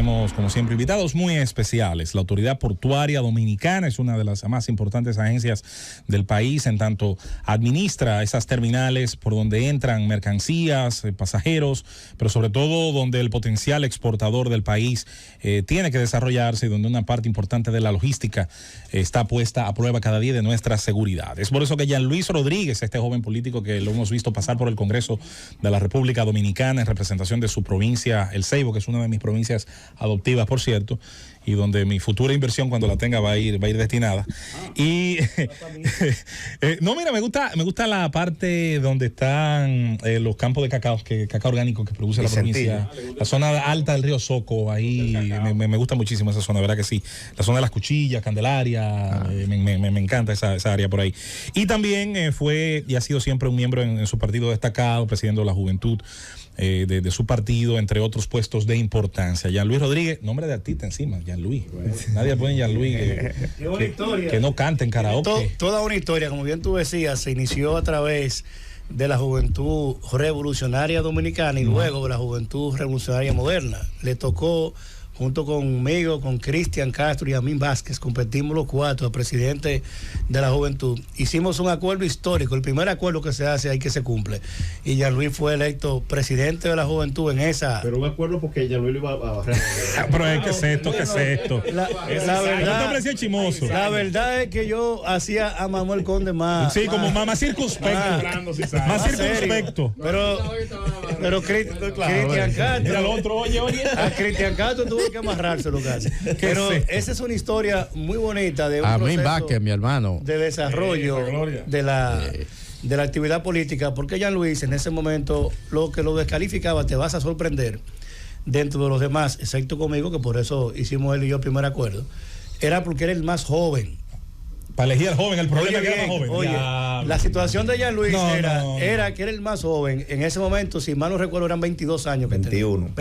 tenemos, como siempre, invitados muy especiales. La Autoridad Portuaria Dominicana es una de las más importantes agencias del país, en tanto administra esas terminales por donde entran mercancías, pasajeros, pero sobre todo donde el potencial exportador del país tiene que desarrollarse y donde una parte importante de la logística está puesta a prueba cada día de nuestra seguridad. Es por eso que Jean Luis Rodríguez, este joven político que lo hemos visto pasar por el Congreso de la República Dominicana en representación de su provincia, El Ceibo, que es una de mis provincias adoptivas, por cierto, y donde mi futura inversión, cuando la tenga, va a ir destinada. Y no, mira, me gusta la parte donde están los campos de cacao, cacao orgánico que produce la provincia. La zona alta del río Soco, ahí me gusta muchísimo esa zona, verdad que sí. La zona de las Cuchillas, Candelaria, me encanta esa área por ahí. Y también fue y ha sido siempre un miembro en su partido destacado, presidiendo la juventud de su partido, entre otros puestos de importancia. Jean Luis Rodríguez, nombre de artista encima, Jean Luis. Nadie pone Jean Luis que no cante en karaoke. Toda una historia, como bien tú decías, se inició a través de la Juventud Revolucionaria Dominicana y luego de la Juventud Revolucionaria Moderna. Le tocó, junto conmigo, con Cristian Castro y Amín Vázquez, competimos los cuatro a presidente de la Juventud. Hicimos un acuerdo histórico, el primer acuerdo que se hace ahí que se cumple. Y Jean Luis fue electo presidente de la Juventud en esa... Pero un acuerdo porque Jean Luis lo iba a bajar. Pero es que es esto. La verdad es que yo hacía a Manuel Conde más... Sí, como más circunspecto. Más circunspecto. Pero Cristian Castro... A Cristian Castro tuvo que amarrárselo casi. Pero esa es una historia muy bonita de un proceso Vázquez, mi hermano, de desarrollo de la actividad política, porque Jean Luis en ese momento lo que lo descalificaba, te vas a sorprender, dentro de los demás, excepto conmigo, que por eso hicimos él y yo el primer acuerdo, era porque era el más joven. Para elegir al joven, el problema que era más joven. Oye, la situación de Jean Luis era que era el más joven. En ese momento, si mal no recuerdo, eran 22 años. 21.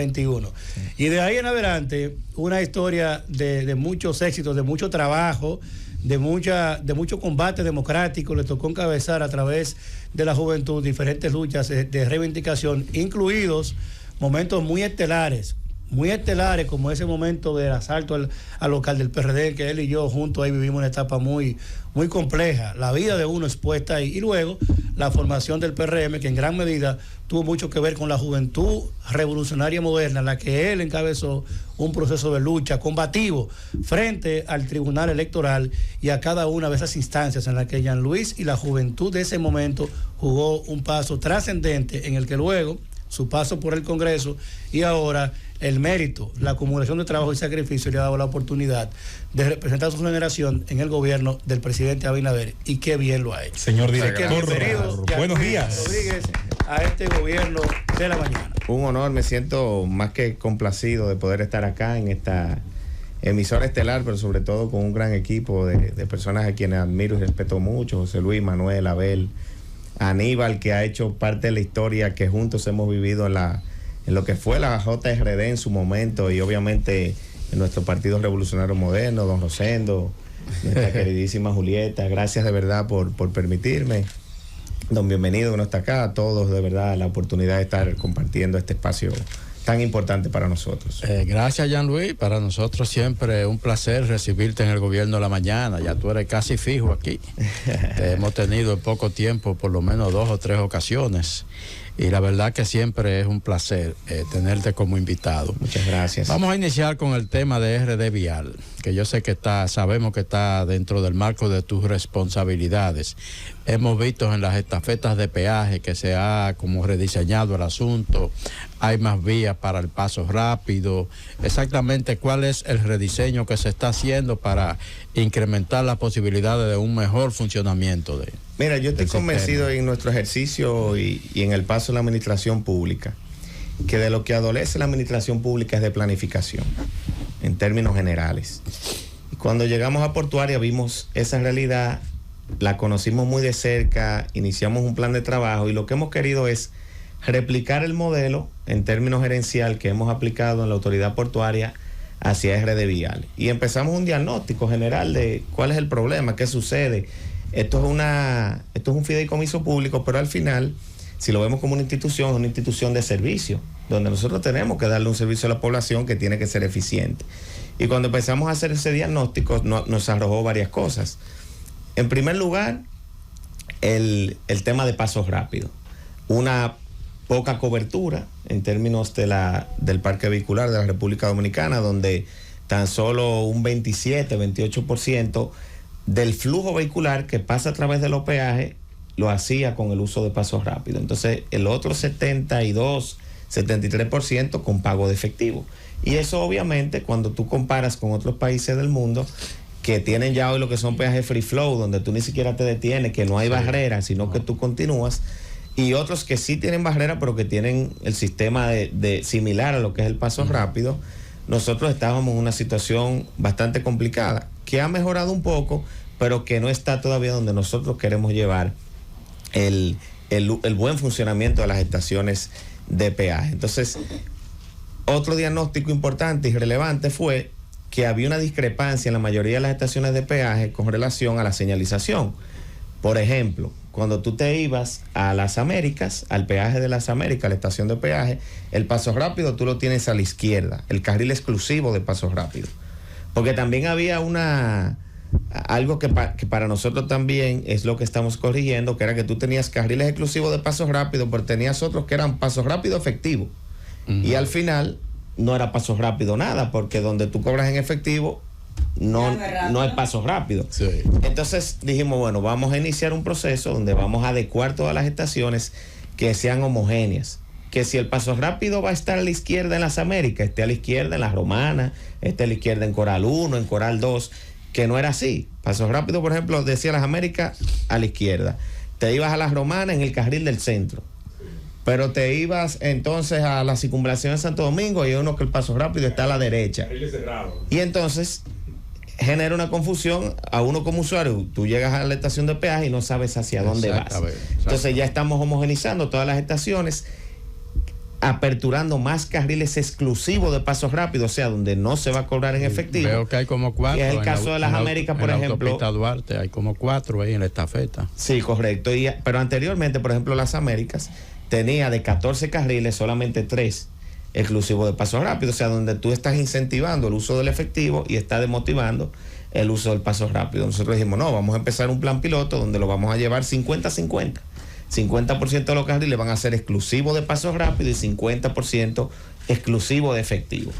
Sí. Y de ahí en adelante, una historia de muchos éxitos, de mucho trabajo, de mucho combate democrático. Le tocó encabezar a través de la juventud diferentes luchas de reivindicación, incluidos momentos muy estelares como ese momento del asalto al local del PRD, que él y yo juntos ahí vivimos una etapa muy, muy compleja, la vida de uno expuesta ahí, y luego la formación del PRM, que en gran medida tuvo mucho que ver con la Juventud Revolucionaria Moderna, en la que él encabezó un proceso de lucha combativo frente al Tribunal Electoral y a cada una de esas instancias en las que Jean Luis y la juventud de ese momento jugó un paso trascendente, en el que luego su paso por el Congreso y ahora el mérito, la acumulación de trabajo y sacrificio le ha dado la oportunidad de representar a su generación en el gobierno del presidente Abinader, y qué bien lo ha hecho. Señor director, buenos días. Rodríguez, a este gobierno de la mañana. Un honor, me siento más que complacido de poder estar acá en esta emisora estelar, pero sobre todo con un gran equipo de personas a quienes admiro y respeto mucho: José Luis, Manuel, Abel, Aníbal, que ha hecho parte de la historia que juntos hemos vivido en lo que fue la JRD en su momento, y obviamente en nuestro Partido Revolucionario Moderno, don Rosendo, nuestra queridísima Julieta. Gracias de verdad por permitirme. Don Bienvenido, que no está acá, a todos, de verdad, la oportunidad de estar compartiendo este espacio tan importante para nosotros. Gracias, Jean Luis. Para nosotros siempre es un placer recibirte en el Gobierno de la Mañana. Ya tú eres casi fijo aquí. Te hemos tenido en poco tiempo por lo menos 2 o 3 ocasiones. Y la verdad que siempre es un placer tenerte como invitado. Muchas gracias. Vamos a iniciar con el tema de RD Vial, que yo sé que sabemos que está dentro del marco de tus responsabilidades. Hemos visto en las estafetas de peaje que se ha como rediseñado el asunto. Hay más vías para el paso rápido. Exactamente, ¿cuál es el rediseño que se está haciendo para incrementar las posibilidades de un mejor funcionamiento de... Mira, yo estoy convencido en nuestro ejercicio y en el paso de la administración pública, que de lo que adolece la administración pública es de planificación, en términos generales. Y cuando llegamos a Portuaria vimos esa realidad, la conocimos muy de cerca, iniciamos un plan de trabajo, y lo que hemos querido es replicar el modelo en términos gerencial que hemos aplicado en la autoridad portuaria hacia RD Vial. Y empezamos un diagnóstico general de cuál es el problema, qué sucede. Esto es un fideicomiso público, pero al final si lo vemos como una institución, es una institución de servicio, donde nosotros tenemos que darle un servicio a la población que tiene que ser eficiente. Y cuando empezamos a hacer ese diagnóstico, nos arrojó varias cosas. En primer lugar, el tema de pasos rápidos. Una poca cobertura en términos del parque vehicular de la República Dominicana, donde tan solo un 27-28% del flujo vehicular que pasa a través de los peajes lo hacía con el uso de pasos rápidos. Entonces, el otro 72-73% con pago de efectivo. Y eso obviamente, cuando tú comparas con otros países del mundo que tienen ya hoy lo que son peajes free flow, donde tú ni siquiera te detienes, que no hay barreras, sino que tú continúas, y otros que sí tienen barreras, pero que tienen el sistema de similar a lo que es el paso rápido, nosotros estábamos en una situación bastante complicada, que ha mejorado un poco, pero que no está todavía donde nosotros queremos llevar el buen funcionamiento de las estaciones de peaje. Entonces, otro diagnóstico importante y relevante fue que había una discrepancia en la mayoría de las estaciones de peaje con relación a la señalización. Por ejemplo, cuando tú te ibas a Las Américas, al peaje de Las Américas, la estación de peaje, el paso rápido tú lo tienes a la izquierda, el carril exclusivo de paso rápido. Porque también había algo que para nosotros también es lo que estamos corrigiendo, que era que tú tenías carriles exclusivos de paso rápido, pero tenías otros que eran paso rápido efectivo. Y al final no era paso rápido nada, porque donde tú cobras en efectivo no es paso rápido. Sí. Entonces dijimos, bueno, vamos a iniciar un proceso donde vamos a adecuar todas las estaciones que sean homogéneas. Que si el paso rápido va a estar a la izquierda en Las Américas, esté a la izquierda en Las Romanas, esté a la izquierda en Coral 1, en Coral 2, que no era así. Paso rápido, por ejemplo, decía Las Américas a la izquierda. Te ibas a Las Romanas en el carril del centro. Pero te ibas entonces a la circunvalación de Santo Domingo y hay uno que el paso rápido está a la derecha. Y entonces genera una confusión a uno como usuario. Tú llegas a la estación de peaje y no sabes hacia dónde vas. Entonces ya estamos homogenizando todas las estaciones, aperturando más carriles exclusivos de pasos rápidos, o sea, donde no se va a cobrar en efectivo. Veo que hay como 4. Y es el caso de Las Américas, por ejemplo. En la autopista Duarte hay como 4 ahí en la estafeta. Sí, correcto. Pero anteriormente, por ejemplo, Las Américas tenía de 14 carriles solamente 3 exclusivos de paso rápido, o sea, donde tú estás incentivando el uso del efectivo y estás desmotivando el uso del paso rápido. Nosotros dijimos, no, vamos a empezar un plan piloto donde lo vamos a llevar 50-50. 50% de los carriles van a ser exclusivos de paso rápido y 50% exclusivos de efectivo.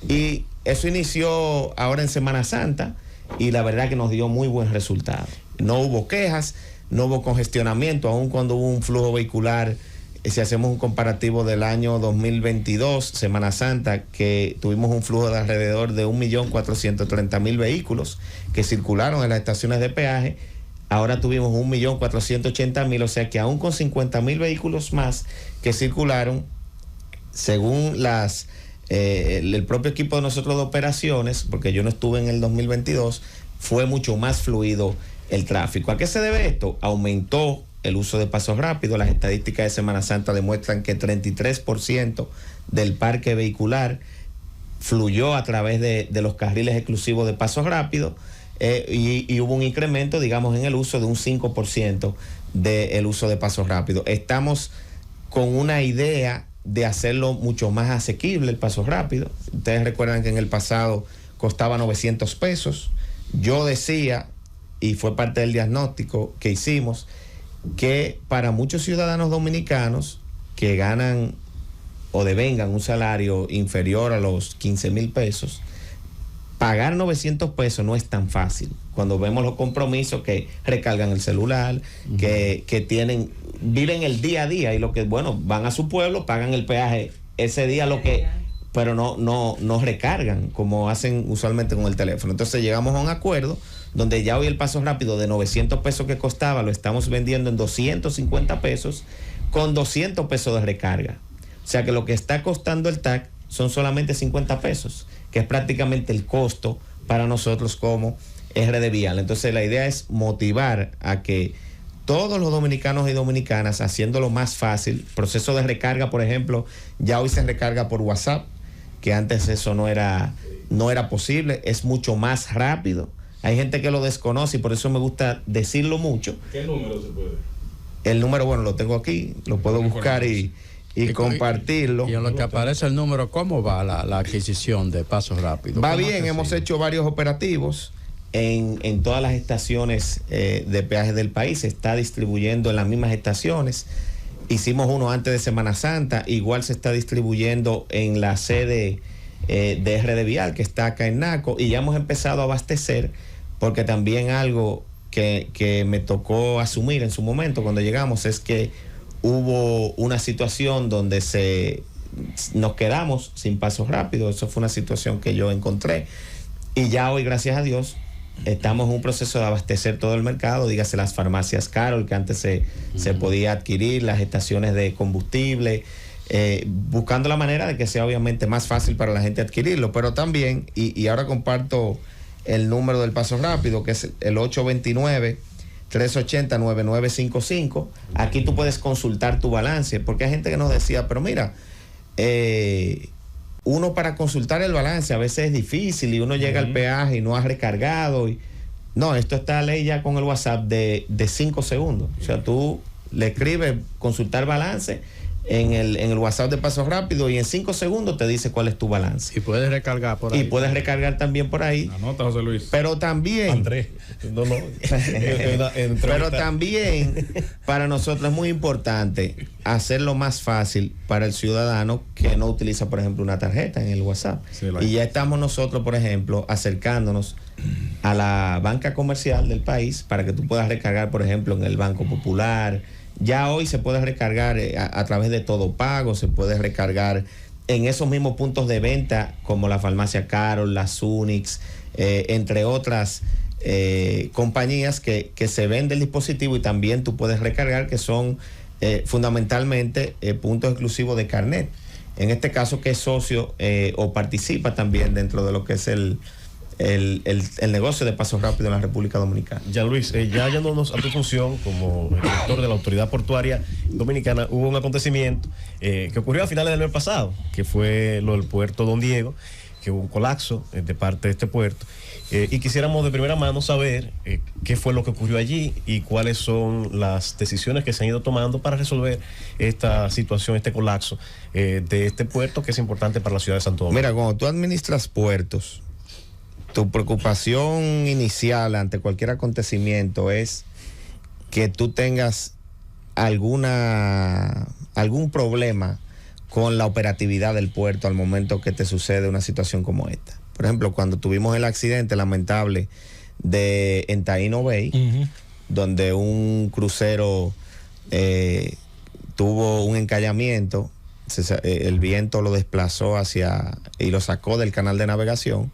Y eso inició ahora en Semana Santa y la verdad que nos dio muy buen resultado. No hubo quejas, no hubo congestionamiento, aun cuando hubo un flujo vehicular. Si hacemos un comparativo del año 2022, Semana Santa, que tuvimos un flujo de alrededor de 1.430.000 vehículos que circularon en las estaciones de peaje, ahora tuvimos 1.480.000, o sea que aún con 50.000 vehículos más que circularon, según el propio equipo de nosotros de operaciones, porque yo no estuve en el 2022, fue mucho más fluido el tráfico. ¿A qué se debe esto? Aumentó el uso de pasos rápidos. Las estadísticas de Semana Santa demuestran que 33% del parque vehicular fluyó a través de los carriles exclusivos de pasos rápidos, y hubo un incremento, digamos, en el uso de un 5% del uso de pasos rápidos. Estamos con una idea de hacerlo mucho más asequible el paso rápido. Ustedes recuerdan que en el pasado costaba 900 pesos. Yo decía, y fue parte del diagnóstico que hicimos, que para muchos ciudadanos dominicanos que ganan o devengan un salario inferior a los 15,000 pesos, pagar 900 pesos no es tan fácil. Cuando vemos los compromisos que recargan el celular, que viven el día a día y lo que, bueno, van a su pueblo, pagan el peaje ese día, pero no recargan como hacen usualmente con el teléfono. Entonces llegamos a un acuerdo donde ya hoy el paso rápido de 900 pesos que costaba lo estamos vendiendo en 250 pesos con 200 pesos de recarga. O sea que lo que está costando el TAC son solamente 50 pesos, que es prácticamente el costo para nosotros como RD Vial. Entonces la idea es motivar a que todos los dominicanos y dominicanas, haciéndolo más fácil, proceso de recarga, por ejemplo, ya hoy se recarga por WhatsApp, que antes eso no era posible, es mucho más rápido. Hay gente que lo desconoce y por eso me gusta decirlo mucho. ¿Qué número se puede? El número, bueno, lo tengo aquí, lo puedo buscar y compartirlo. Y en lo que aparece el número, ¿cómo va la adquisición de Paso Rápido? Va bien, hemos hecho varios operativos en todas las estaciones de peaje del país. Se está distribuyendo en las mismas estaciones. Hicimos uno antes de Semana Santa, igual se está distribuyendo en la sede de RD Vial, que está acá en Naco, y ya hemos empezado a abastecer, porque también algo que me tocó asumir en su momento cuando llegamos es que hubo una situación donde nos quedamos sin Paso Rápido. Eso fue una situación que yo encontré, y ya hoy, gracias a Dios, estamos en un proceso de abastecer todo el mercado, dígase las farmacias Carol, que antes se podía adquirir, las estaciones de combustible, buscando la manera de que sea obviamente más fácil para la gente adquirirlo, pero también, y ahora comparto el número del Paso Rápido, que es el 829-380-9955. Aquí tú puedes consultar tu balance, porque hay gente que nos decía, pero mira, uno para consultar el balance a veces es difícil y uno llega al peaje y no ha recargado. No, esto está ley ya con el WhatsApp de 5 segundos. O sea, tú le escribes consultar balance en el WhatsApp de Paso Rápido y en 5 segundos te dice cuál es tu balance. Y puedes recargar por ahí. Y puedes recargar también por ahí. Anota, José Luis. Pero también... Andrés. No. Pero también para nosotros es muy importante hacerlo más fácil para el ciudadano que no utiliza, por ejemplo, una tarjeta en el WhatsApp. Sí, y ya estamos nosotros, por ejemplo, acercándonos a la banca comercial del país para que tú puedas recargar, por ejemplo, en el Banco Popular. Ya hoy se puede recargar a través de Todo Pago, se puede recargar en esos mismos puntos de venta como la farmacia Carol, la Sunix, entre otras compañías que se vende el dispositivo, y también tú puedes recargar, que son fundamentalmente puntos exclusivos de Carnet. En este caso, que es socio o participa también dentro de lo que es el negocio de Paso Rápido en la República Dominicana. Ya, Luis, ya yéndonos a tu función como director de la Autoridad Portuaria Dominicana, hubo un acontecimiento que ocurrió a finales del mes pasado, que fue lo del puerto Don Diego, que hubo un colapso de parte de este puerto, y quisiéramos de primera mano saber qué fue lo que ocurrió allí y cuáles son las decisiones que se han ido tomando para resolver esta situación, este colapso de este puerto, que es importante para la ciudad de Santo Domingo. Mira, cuando tú administras puertos, tu preocupación inicial ante cualquier acontecimiento es que tú tengas algún problema con la operatividad del puerto al momento que te sucede una situación como esta. Por ejemplo, cuando tuvimos el accidente lamentable en Taíno Bay, donde un crucero tuvo un encallamiento, el viento lo desplazó y lo sacó del canal de navegación.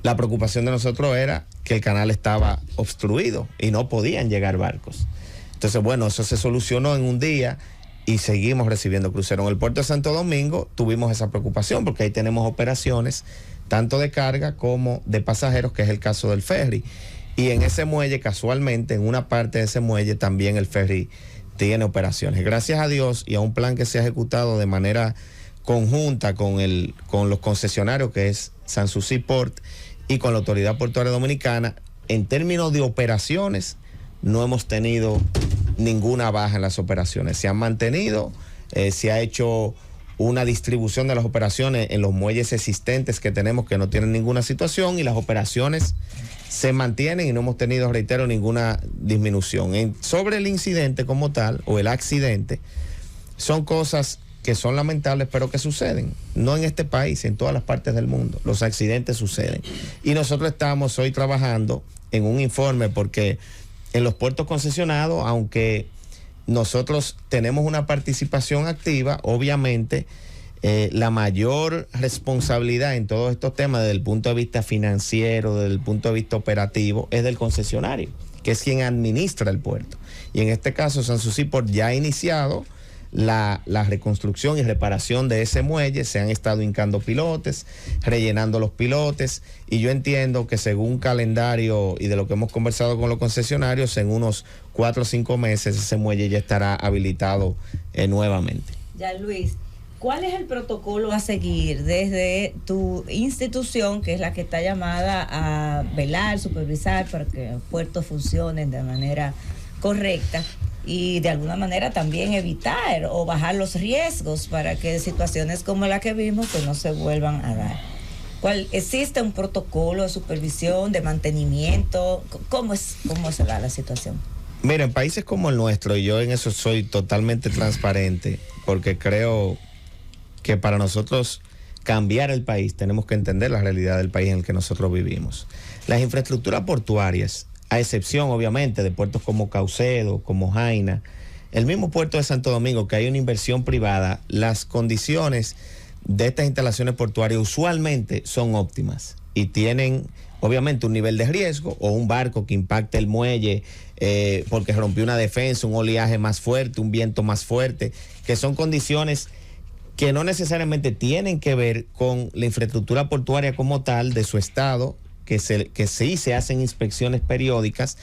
La preocupación de nosotros era que el canal estaba obstruido y no podían llegar barcos. Entonces, bueno, eso se solucionó en un día y seguimos recibiendo cruceros. En el puerto de Santo Domingo tuvimos esa preocupación porque ahí tenemos operaciones tanto de carga como de pasajeros, que es el caso del ferry. Y en ese muelle, casualmente, en una parte de ese muelle también el ferry tiene operaciones. Gracias a Dios y a un plan que se ha ejecutado de manera conjunta con los concesionarios, que es Sanssouci Port, y con la Autoridad Portuaria Dominicana, en términos de operaciones, no hemos tenido ninguna baja en las operaciones. Se han mantenido, se ha hecho una distribución de las operaciones en los muelles existentes que tenemos, que no tienen ninguna situación, y las operaciones se mantienen y no hemos tenido, reitero, ninguna disminución. Sobre el incidente como tal, o el accidente, son cosas que son lamentables, pero que suceden, no en este país, en todas las partes del mundo. Los accidentes suceden. Y nosotros estamos hoy trabajando en un informe, porque en los puertos concesionados, aunque nosotros tenemos una participación activa, obviamente la mayor responsabilidad en todos estos temas desde el punto de vista financiero, desde el punto de vista operativo, es del concesionario, que es quien administra el puerto. Y en este caso, Sanssouci Port ya ha iniciado la reconstrucción y reparación de ese muelle. Se han estado hincando pilotes, rellenando los pilotes, y yo entiendo que según calendario y de lo que hemos conversado con los concesionarios, en unos 4 o 5 meses ese muelle ya estará habilitado nuevamente. Ya, Luis, ¿cuál es el protocolo a seguir desde tu institución, que es la que está llamada a velar, supervisar para que los puertos funcionen de manera correcta? y de alguna manera también evitar o bajar los riesgos para que situaciones como la que vimos pues no se vuelvan a dar. ¿Existe un protocolo de supervisión, de mantenimiento? ¿Cómo se da la situación? Mira, en países como el nuestro, y yo en eso soy totalmente transparente, porque creo que para nosotros cambiar el país tenemos que entender la realidad del país en el que nosotros vivimos. Las infraestructuras portuarias, a excepción obviamente de puertos como Caucedo, como Jaina, el mismo puerto de Santo Domingo, que hay una inversión privada, las condiciones de estas instalaciones portuarias usualmente son óptimas y tienen obviamente un nivel de riesgo, o un barco que impacte el muelle porque rompió una defensa, un oleaje más fuerte, un viento más fuerte, que son condiciones que no necesariamente tienen que ver con la infraestructura portuaria como tal de su estado, que sí se hacen inspecciones periódicas,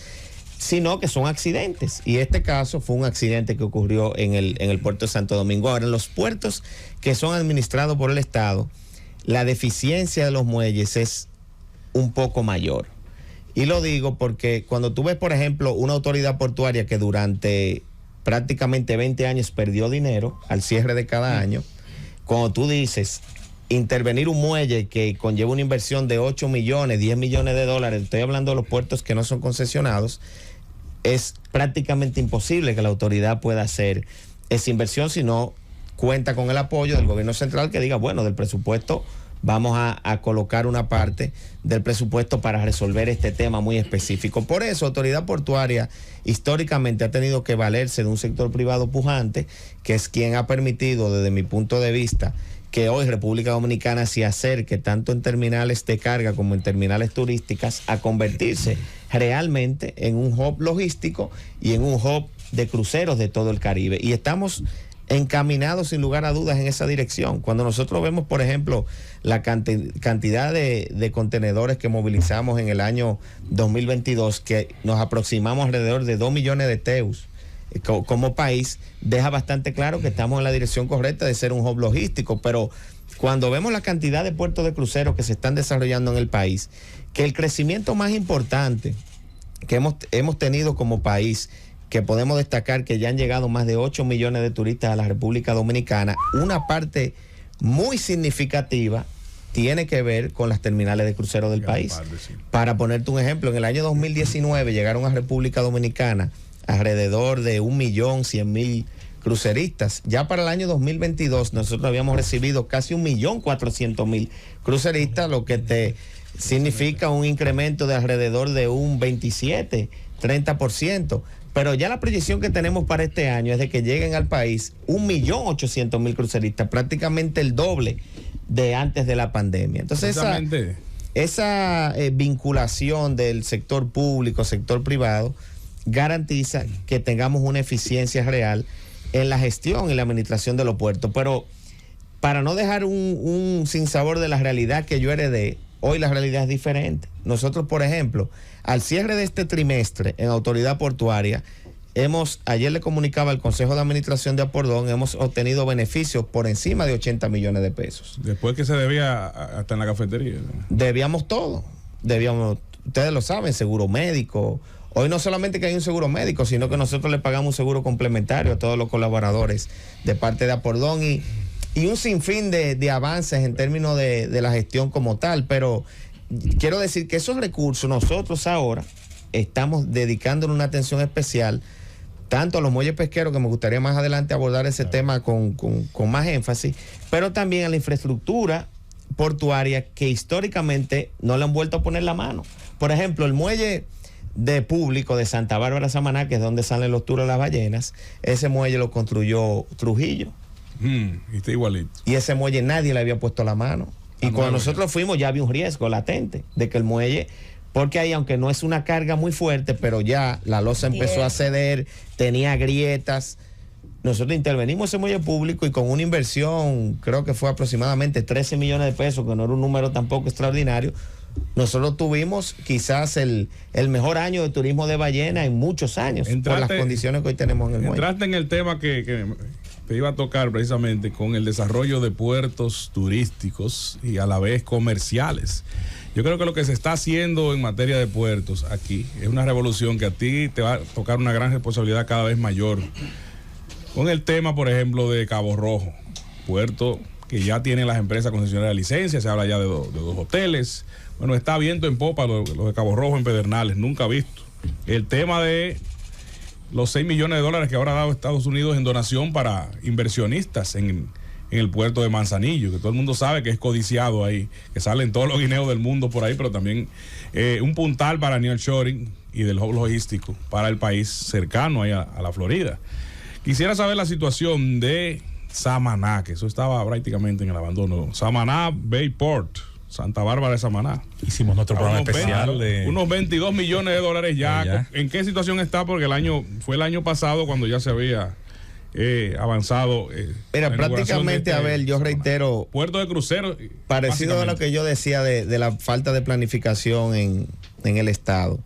sino que son accidentes. Y este caso fue un accidente que ocurrió en el puerto de Santo Domingo. Ahora, en los puertos que son administrados por el Estado, la deficiencia de los muelles es un poco mayor. Y lo digo porque cuando tú ves, por ejemplo, una autoridad portuaria que durante prácticamente 20 años perdió dinero al cierre de cada año, cuando tú dices intervenir un muelle que conlleva una inversión de 8 millones, 10 millones de dólares, estoy hablando de los puertos que no son concesionados, es prácticamente imposible que la autoridad pueda hacer esa inversión si no cuenta con el apoyo del gobierno central, que diga, bueno, del presupuesto vamos a colocar una parte del presupuesto para resolver este tema muy específico. Por eso, Autoridad Portuaria históricamente ha tenido que valerse de un sector privado pujante, que es quien ha permitido, desde mi punto de vista, que hoy República Dominicana se acerque tanto en terminales de carga como en terminales turísticas a convertirse realmente en un hub logístico y en un hub de cruceros de todo el Caribe. Y estamos encaminados sin lugar a dudas en esa dirección. Cuando nosotros vemos, por ejemplo, la cantidad de contenedores que movilizamos en el año 2022, que nos aproximamos alrededor de 2 millones de TEUs como país, deja bastante claro que estamos en la dirección correcta de ser un hub logístico. Pero cuando vemos la cantidad de puertos de cruceros que se están desarrollando en el país, que el crecimiento más importante que hemos tenido como país, que podemos destacar que ya han llegado más de 8 millones de turistas a la República Dominicana, una parte muy significativa tiene que ver con las terminales de cruceros del país. Para ponerte un ejemplo, en el año 2019 llegaron a República Dominicana alrededor de 1.100.000 cruceristas. Ya para el año 2022 nosotros habíamos recibido casi 1.400.000 cruceristas, lo que te significa un incremento de alrededor de un 27-30%. Pero ya la proyección que tenemos para este año es de que lleguen al país 1.800.000 cruceristas, prácticamente el doble de antes de la pandemia. Entonces esa vinculación del sector público, sector privado, garantiza que tengamos una eficiencia real en la gestión y la administración de los puertos. Pero para no dejar un sinsabor de la realidad que yo heredé, hoy la realidad es diferente. Nosotros, por ejemplo, al cierre de este trimestre en Autoridad Portuaria, ayer le comunicaba al Consejo de Administración de Apordón, hemos obtenido beneficios por encima de 80 millones de pesos. Después que se debía hasta en la cafetería, ¿no? Debíamos todo. Ustedes lo saben, seguro médico. Hoy no solamente que hay un seguro médico, sino que nosotros le pagamos un seguro complementario a todos los colaboradores de parte de Apordón y un sinfín de avances en términos de la gestión como tal. Pero quiero decir que esos recursos nosotros ahora estamos dedicándole una atención especial tanto a los muelles pesqueros, que me gustaría más adelante abordar ese tema con más énfasis, pero también a la infraestructura portuaria que históricamente no le han vuelto a poner la mano. Por ejemplo, el muelle de público de Santa Bárbara Samaná, que es donde salen los tours de las ballenas, ese muelle lo construyó Trujillo. Y está igualito. Y ese muelle nadie le había puesto la mano. Y cuando nosotros fuimos ya había un riesgo latente de que el muelle, porque ahí aunque no es una carga muy fuerte, pero ya la losa empezó a ceder, tenía grietas. Nosotros intervenimos ese muelle público y con una inversión, creo que fue aproximadamente 13 millones de pesos, que no era un número tampoco extraordinario. Nosotros tuvimos quizás el mejor año de turismo de ballena en muchos años, por las condiciones que hoy tenemos en el muelle. Entraste en el tema que te iba a tocar precisamente con el desarrollo de puertos turísticos y a la vez comerciales. Yo creo que lo que se está haciendo en materia de puertos aquí es una revolución que a ti te va a tocar una gran responsabilidad cada vez mayor. Con el tema, por ejemplo, de Cabo Rojo, puerto que ya tienen las empresas concesionarias de licencia, se habla ya de dos hoteles. Bueno, está viento en popa lo de Cabo Rojo en Pedernales, nunca visto. El tema de los 6 millones de dólares que ahora ha dado Estados Unidos en donación para inversionistas en el puerto de Manzanillo, que todo el mundo sabe que es codiciado ahí, que salen todos los guineos del mundo por ahí, pero también un puntal para nearshoring y del hub logístico para el país cercano ahí a la Florida. Quisiera saber la situación de Samaná, que eso estaba prácticamente en el abandono. Samaná Bayport, Santa Bárbara de Samaná. Hicimos nuestro programa especial de unos 22 millones de dólares ya. ¿En qué situación está? Porque fue el año pasado cuando ya se había avanzado. Mira, prácticamente, Abel, yo reitero, puerto de crucero. Parecido a lo que yo decía de la falta de planificación en el Estado.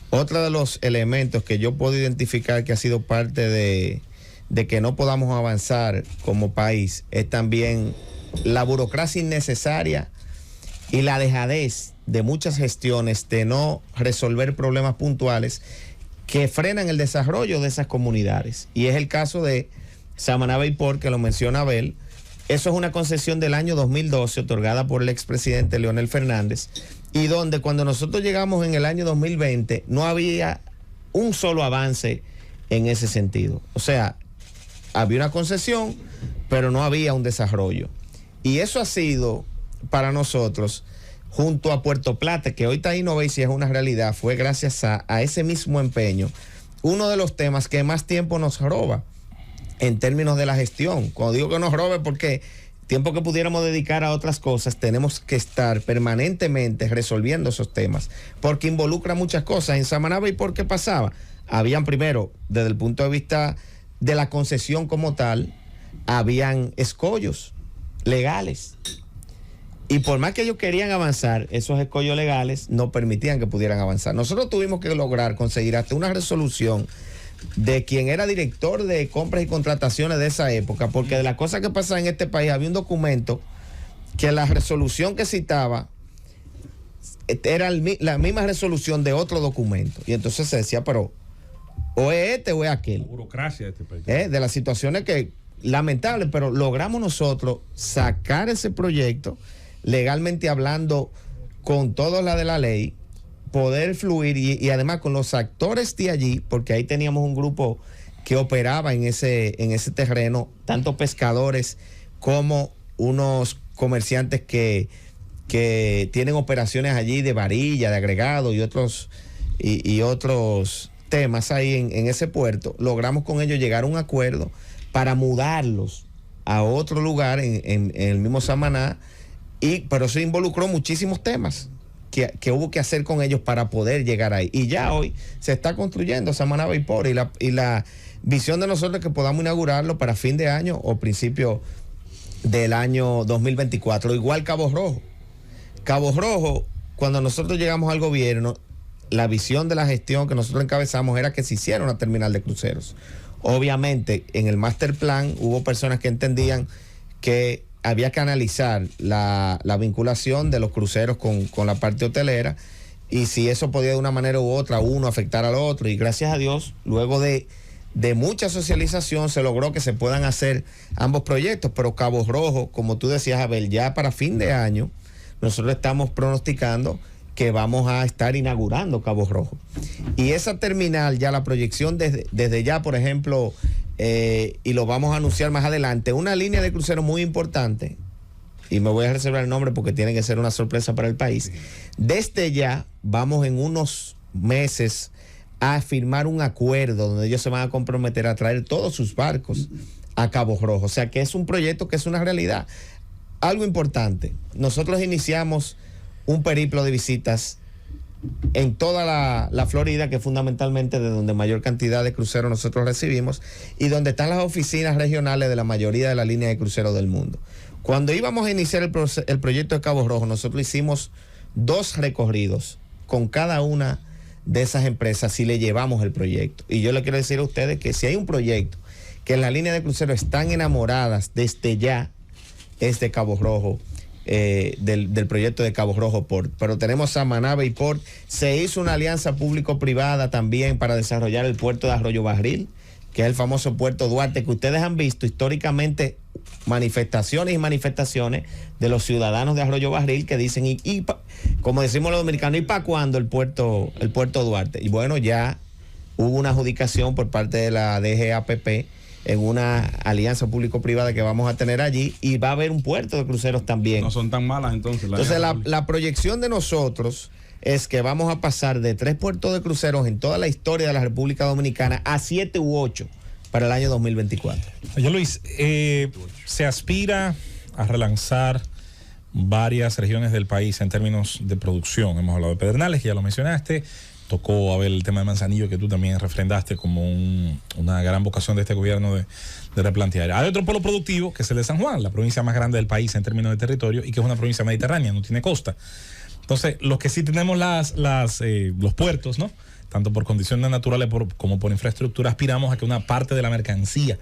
Otro de los elementos que yo puedo identificar que ha sido parte de que no podamos avanzar como país es también la burocracia innecesaria y la dejadez de muchas gestiones de no resolver problemas puntuales que frenan el desarrollo de esas comunidades. Y es el caso de Samaná Bayport, que lo menciona Abel. Eso es una concesión del año 2012 otorgada por el expresidente Leonel Fernández, y donde cuando nosotros llegamos en el año 2020 no había un solo avance en ese sentido. O sea, había una concesión, pero no había un desarrollo. Y eso ha sido para nosotros, junto a Puerto Plata, que hoy Taíno ve si es una realidad, fue gracias a ese mismo empeño, uno de los temas que más tiempo nos roba en términos de la gestión. Cuando digo que nos robe, porque tiempo que pudiéramos dedicar a otras cosas, tenemos que estar permanentemente resolviendo esos temas, porque involucra muchas cosas. En Samaná Bayport, ¿qué pasaba? Habían primero, desde el punto de vista de la concesión como tal, habían escollos legales. Y por más que ellos querían avanzar, esos escollos legales no permitían que pudieran avanzar. Nosotros tuvimos que lograr conseguir hasta una resolución de quien era director de compras y contrataciones de esa época, porque de las cosas que pasaban en este país había un documento que la resolución que citaba era la misma resolución de otro documento. Y entonces se decía, pero o es este o es aquel. La burocracia de este país. De las situaciones que, lamentables, pero logramos nosotros sacar ese proyecto, legalmente hablando, con toda la de la ley, poder fluir y además con los actores de allí, porque ahí teníamos un grupo que operaba en ese terreno, tanto pescadores como unos comerciantes que tienen operaciones allí de varilla, de agregado y otros temas ahí en ese puerto. Logramos con ellos llegar a un acuerdo para mudarlos a otro lugar en el mismo Samaná, pero eso involucró muchísimos temas que hubo que hacer con ellos para poder llegar ahí. Y ya hoy se está construyendo Samaná Bayport, y la visión de nosotros es que podamos inaugurarlo para fin de año o principio del año 2024. Igual Cabo Rojo. Cabo Rojo, cuando nosotros llegamos al gobierno, la visión de la gestión que nosotros encabezamos era que se hiciera una terminal de cruceros. Obviamente, en el master plan hubo personas que entendían que había que analizar la vinculación de los cruceros con la parte hotelera, y si eso podía de una manera u otra uno afectar al otro. Y gracias a Dios, luego de mucha socialización, se logró que se puedan hacer ambos proyectos. Pero Cabo Rojo, como tú decías, Abel, ya para fin de año nosotros estamos pronosticando que vamos a estar inaugurando Cabo Rojo. Y esa terminal, ya la proyección desde ya, por ejemplo, y lo vamos a anunciar más adelante, una línea de crucero muy importante, y me voy a reservar el nombre porque tiene que ser una sorpresa para el país. Desde ya vamos en unos meses a firmar un acuerdo donde ellos se van a comprometer a traer todos sus barcos a Cabo Rojo. O sea que es un proyecto que es una realidad. Algo importante, nosotros iniciamos un periplo de visitas en toda la Florida, que es fundamentalmente de donde mayor cantidad de cruceros nosotros recibimos y donde están las oficinas regionales de la mayoría de la línea de cruceros del mundo. Cuando íbamos a iniciar el proyecto de Cabo Rojo, nosotros hicimos 2 recorridos con cada una de esas empresas y le llevamos el proyecto. Y yo le quiero decir a ustedes que si hay un proyecto que la línea de cruceros están enamoradas desde ya es de Cabo Rojo, del proyecto de Cabo Rojo Port. Pero tenemos Samaná Bay Port. Se hizo una alianza público-privada también para desarrollar el puerto de Arroyo Barril, que es el famoso puerto Duarte, que ustedes han visto históricamente manifestaciones y manifestaciones de los ciudadanos de Arroyo Barril que dicen, como decimos los dominicanos, ¿y para cuándo el puerto Duarte? Y bueno, ya hubo una adjudicación por parte de la DGAPP en una alianza público-privada que vamos a tener allí, y va a haber un puerto de cruceros también. No son tan malas entonces. Entonces la proyección de nosotros es que vamos a pasar de 3 puertos de cruceros en toda la historia de la República Dominicana a 7 u 8 para el año 2024. Oye, Luis, se aspira a relanzar varias regiones del país en términos de producción. Hemos hablado de Pedernales, que ya lo mencionaste. Tocó a ver el tema de Manzanillo, que tú también refrendaste como una gran vocación de este gobierno de replantear. Hay otro polo productivo, que es el de San Juan, la provincia más grande del país en términos de territorio, y que es una provincia mediterránea, no tiene costa. Entonces, los que sí tenemos los puertos, ¿no?, tanto por condiciones naturales como por infraestructura, aspiramos a que una parte de la mercancía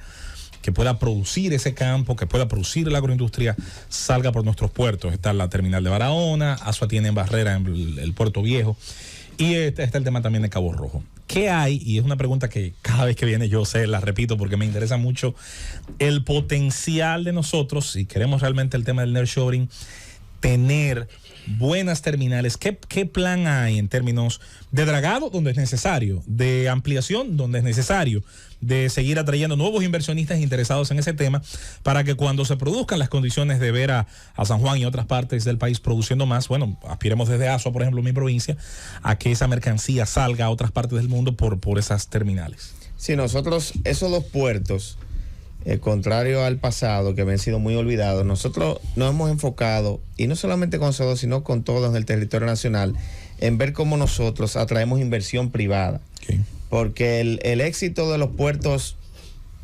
que pueda producir ese campo, que pueda producir la agroindustria, salga por nuestros puertos. Está la terminal de Barahona, Asua tiene en Barrera, en el Puerto Viejo, y está el tema también de Cabo Rojo. ¿Qué hay? Y es una pregunta que cada vez que viene yo la repito porque me interesa mucho, el potencial de nosotros, si queremos realmente el tema del nearshoring, tener buenas terminales. ¿Qué plan hay en términos de dragado donde es necesario, de ampliación donde es necesario, de seguir atrayendo nuevos inversionistas interesados en ese tema, para que cuando se produzcan las condiciones de ver a San Juan y otras partes del país produciendo más, bueno, aspiremos desde Asua, por ejemplo, en mi provincia, a que esa mercancía salga a otras partes del mundo por esas terminales? Sí, nosotros, esos 2 puertos, contrario al pasado, que habían sido muy olvidados, nosotros nos hemos enfocado, y no solamente con esos 2, sino con todos en el territorio nacional, en ver cómo nosotros atraemos inversión privada. Okay. Porque el éxito de los puertos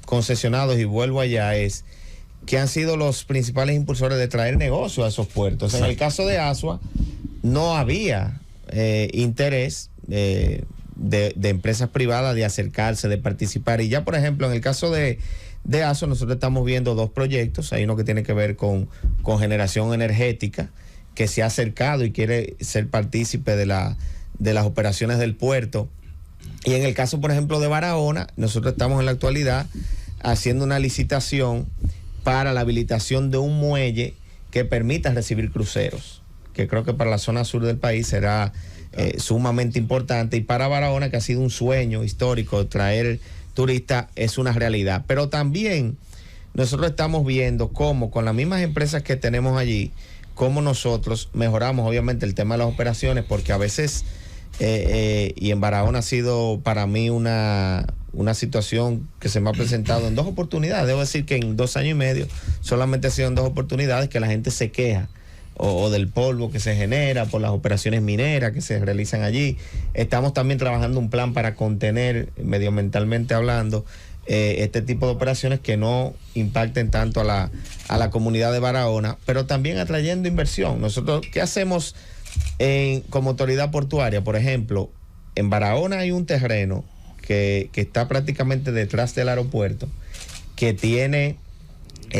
concesionados, y vuelvo allá, es que han sido los principales impulsores de traer negocio a esos puertos. En el caso de Asua, no había interés de empresas privadas de acercarse, de participar. Y ya, por ejemplo, en el caso de Asua, nosotros estamos viendo 2 proyectos. Hay uno que tiene que ver con generación energética, que se ha acercado y quiere ser partícipe de las operaciones del puerto. Y en el caso, por ejemplo, de Barahona, nosotros estamos en la actualidad haciendo una licitación para la habilitación de un muelle que permita recibir cruceros, que creo que para la zona sur del país será sumamente importante, y para Barahona, que ha sido un sueño histórico traer turistas, es una realidad. Pero también nosotros estamos viendo cómo con las mismas empresas que tenemos allí, cómo nosotros mejoramos obviamente el tema de las operaciones, porque a veces y en Barahona ha sido para mí una situación que se me ha presentado en 2 oportunidades. Debo decir que en 2 años y medio solamente ha sido en 2 oportunidades que la gente se queja o del polvo que se genera por las operaciones mineras que se realizan allí. Estamos también trabajando un plan para contener, medioambientalmente hablando, este tipo de operaciones que no impacten tanto a la comunidad de Barahona, pero también atrayendo inversión. Nosotros, ¿qué hacemos como autoridad portuaria? Por ejemplo, en Barahona hay un terreno que está prácticamente detrás del aeropuerto, que tiene